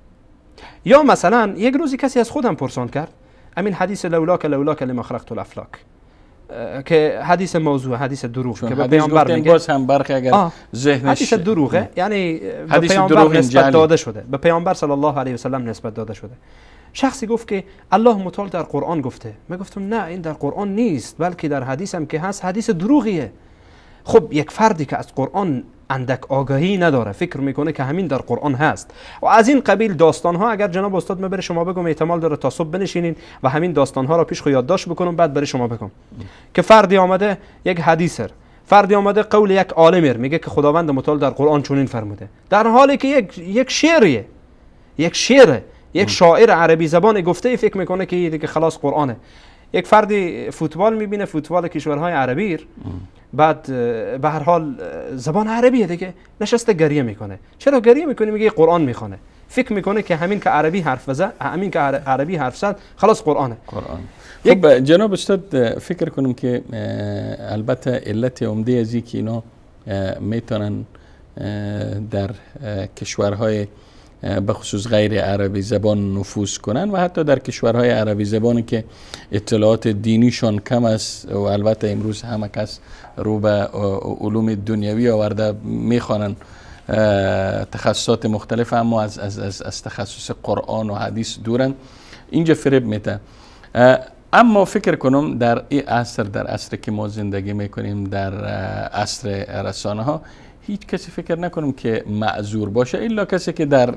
یا مثلا یک روزی کسی از خودم پرسان کرد همین حدیث لولاک لما خلقت الافلاک که حدیث موضوع، حدیث دروغ که به پیامبر میگه، باز هم برخی اگر ذهنش حدیث دروغه، یعنی به پیامبر نسبت داده شده، به پیامبر صلی الله علیه و سلم نسبت داده شده. شخصی گفت که الله متعال در قرآن گفته. من گفتم نه، این در قرآن نیست، بلکه در حدیث هم که هست حدیث دروغیه. خب یک فردی که از قرآن اندک آگاهی نداره، فکر میکنه که همین در قرآن هست و از این قبیل داستان ها. اگر جناب استاد من برای شما بگم احتمال داره تا صبح بنشینین و همین داستان ها رو پیش خود یادداشت بکنم بعد برای شما بگم که فردی آمده یک حدیثر، فردی آمده قول یک عالمر میگه که خداوند متعال در قرآن چنین فرموده، در حالی که یک شعریه، یک شاعر عربی زبان گفته فکر میکنه که دیگه خلاص قرآنه. یک فردی فوتبال میبینه، فوتبال کشورهای عربی، بعد به هر حال زبان عربیه دیگه، نشسته گریه میکنه. چرا گریه میکنه؟ میگه قرآن میخونه، فکر میکنه که همین که عربی حرف زد خلاص قرآنه. خب جناب استاد فکر کنم که البته علت عمده از که اینا میتونن در کشورهای به خصوص غیر عربی زبان نفوذ کنن و حتی در کشورهای عربی زبانی که اطلاعات دینیشان کم است و البته امروز همه کس رو به علوم دنیوی آورده میخوانن تخصصات مختلف، اما از تخصص قرآن و حدیث دورن، اینجا فریب میده. اما فکر کنم در این عصر، در عصر که ما زندگی میکنیم، در عصر رسانه ها، هیچ کسی فکر نکنم که معذور باشه الا کسی که در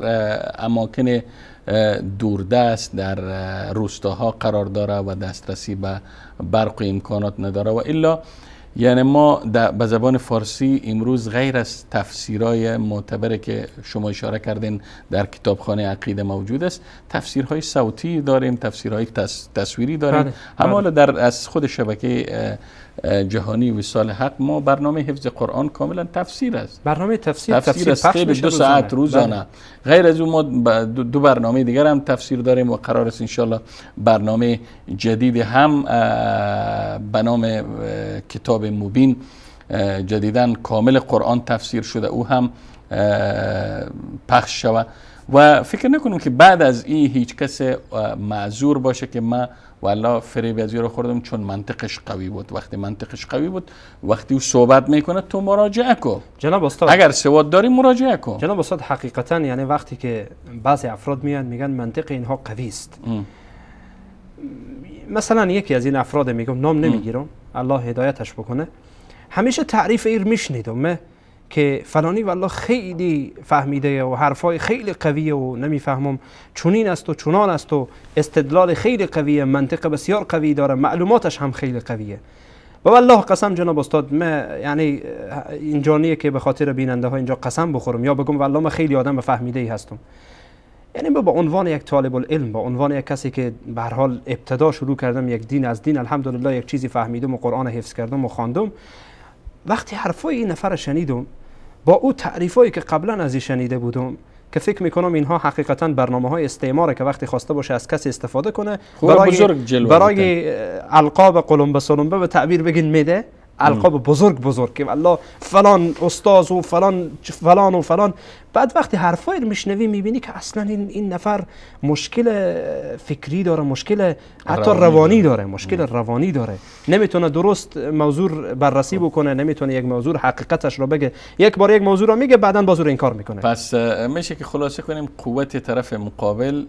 اماکن دوردست در روستاها قرار داره و دسترسی به برق و امکانات نداره و الا یعنی ما به زبان فارسی امروز غیر از تفسیرهای معتبری که شما اشاره کردین در کتابخانه عقیده موجود است، تفسیرهای صوتی داریم، تفسیرهای تصویری داریم. حالا در از خود شبکه جهانی وصال حق ما برنامه حفظ قرآن کاملا تفسیر است، برنامه تفسیر است خیلی 2 ساعت روزانه. غیر از اون ما 2 برنامه دیگر هم تفسیر داریم و قرار است انشالله برنامه جدید هم به نام کتاب مبین جدیداً کامل قرآن تفسیر شده او هم پخش شود و فکر نکنم که بعد از این هیچ کس معذور باشه که ما والله فریب از رو خوردم چون منطقش قوی بود. وقتی منطقش قوی بود، وقتی او صحبت میکنه تو مراجعه کن جناب استاد، اگر سواد داری مراجعه کن. جناب استاد حقیقتا یعنی وقتی که بعضی افراد میان میگن منطق اینها قوی است، مثلا یکی از این افراد میگم نام نمیگیرم الله هدایتش بکنه، همیشه تعریف ایر میشنیدم که فلانی والله خیلی فهمیده و حرفای خیلی قویه و نمیفهمم چونین است و چونان است و استدلال خیلی قویه، منطق بسیار قوی داره، معلوماتش هم خیلی قویه. و والله قسم جناب استاد ما یعنی اینجانیه که به خاطر بیننده ها اینجا قسم بخورم یا بگم والله ما خیلی آدم فهمیده ای هستم، یعنی با عنوان یک طالب العلم، با عنوان یک کسی که به هر حال ابتدا شروع کردم یک دین از دین الحمدلله یک چیزی فهمیدم و قرآن حفظ کردم و خواندم، وقتی حرفای این نفر شنیدم با او تعریفایی که قبلا از این شنیده بودم که فکر میکنم اینها حقیقتا برنامه‌های استعماره که وقتی خواسته باشه از کسی استفاده کنه برای القاب قلمبه سلمبه به تعبیر بگین میده، القاب بزرگ که الله فلان استاد و فلان و فلان. بعد وقتی حرفایی رو میشنوی میبینی که اصلا این نفر مشکل فکری داره، مشکل حتی روانی داره، مشکل روانی داره، نمیتونه درست موضوع بررسی بکنه، نمیتونه یک موضوع حقیقتش رو بگه، یک بار یک موضوع رو میگه بعداً باز رو انکار میکنه. پس میشه که خلاصه کنیم قوت طرف مقابل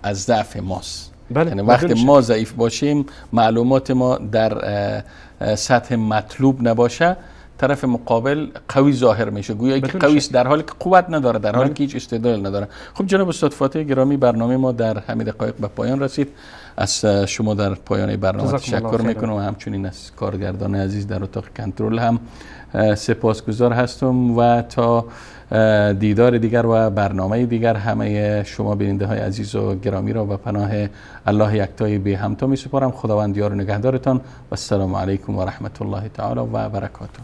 از ضعف ماست. بله. یعنی وقتی ما ضعیف باشیم، معلومات ما در سطح مطلوب نباشه، طرف مقابل قوی ظاهر میشه، گویا که قوی است در حالی که قوت نداره، در حالی که هیچ استدلال نداره. خب جناب استاد فاتح گرامی، برنامه ما در همین دقایق به پایان رسید. از شما در پایان برنامه تشکر میکنم و همچنین از کارگردان عزیز در اتاق کنترل هم سپاسگزار هستم و تا دیدار دیگر و برنامه دیگر همه شما بیننده های عزیز و گرامی را به پناه الله یکتای بی همتا می سپارم. خداوند یار و نگهدارتان و السلام علیکم و رحمت الله تعالی و برکاته.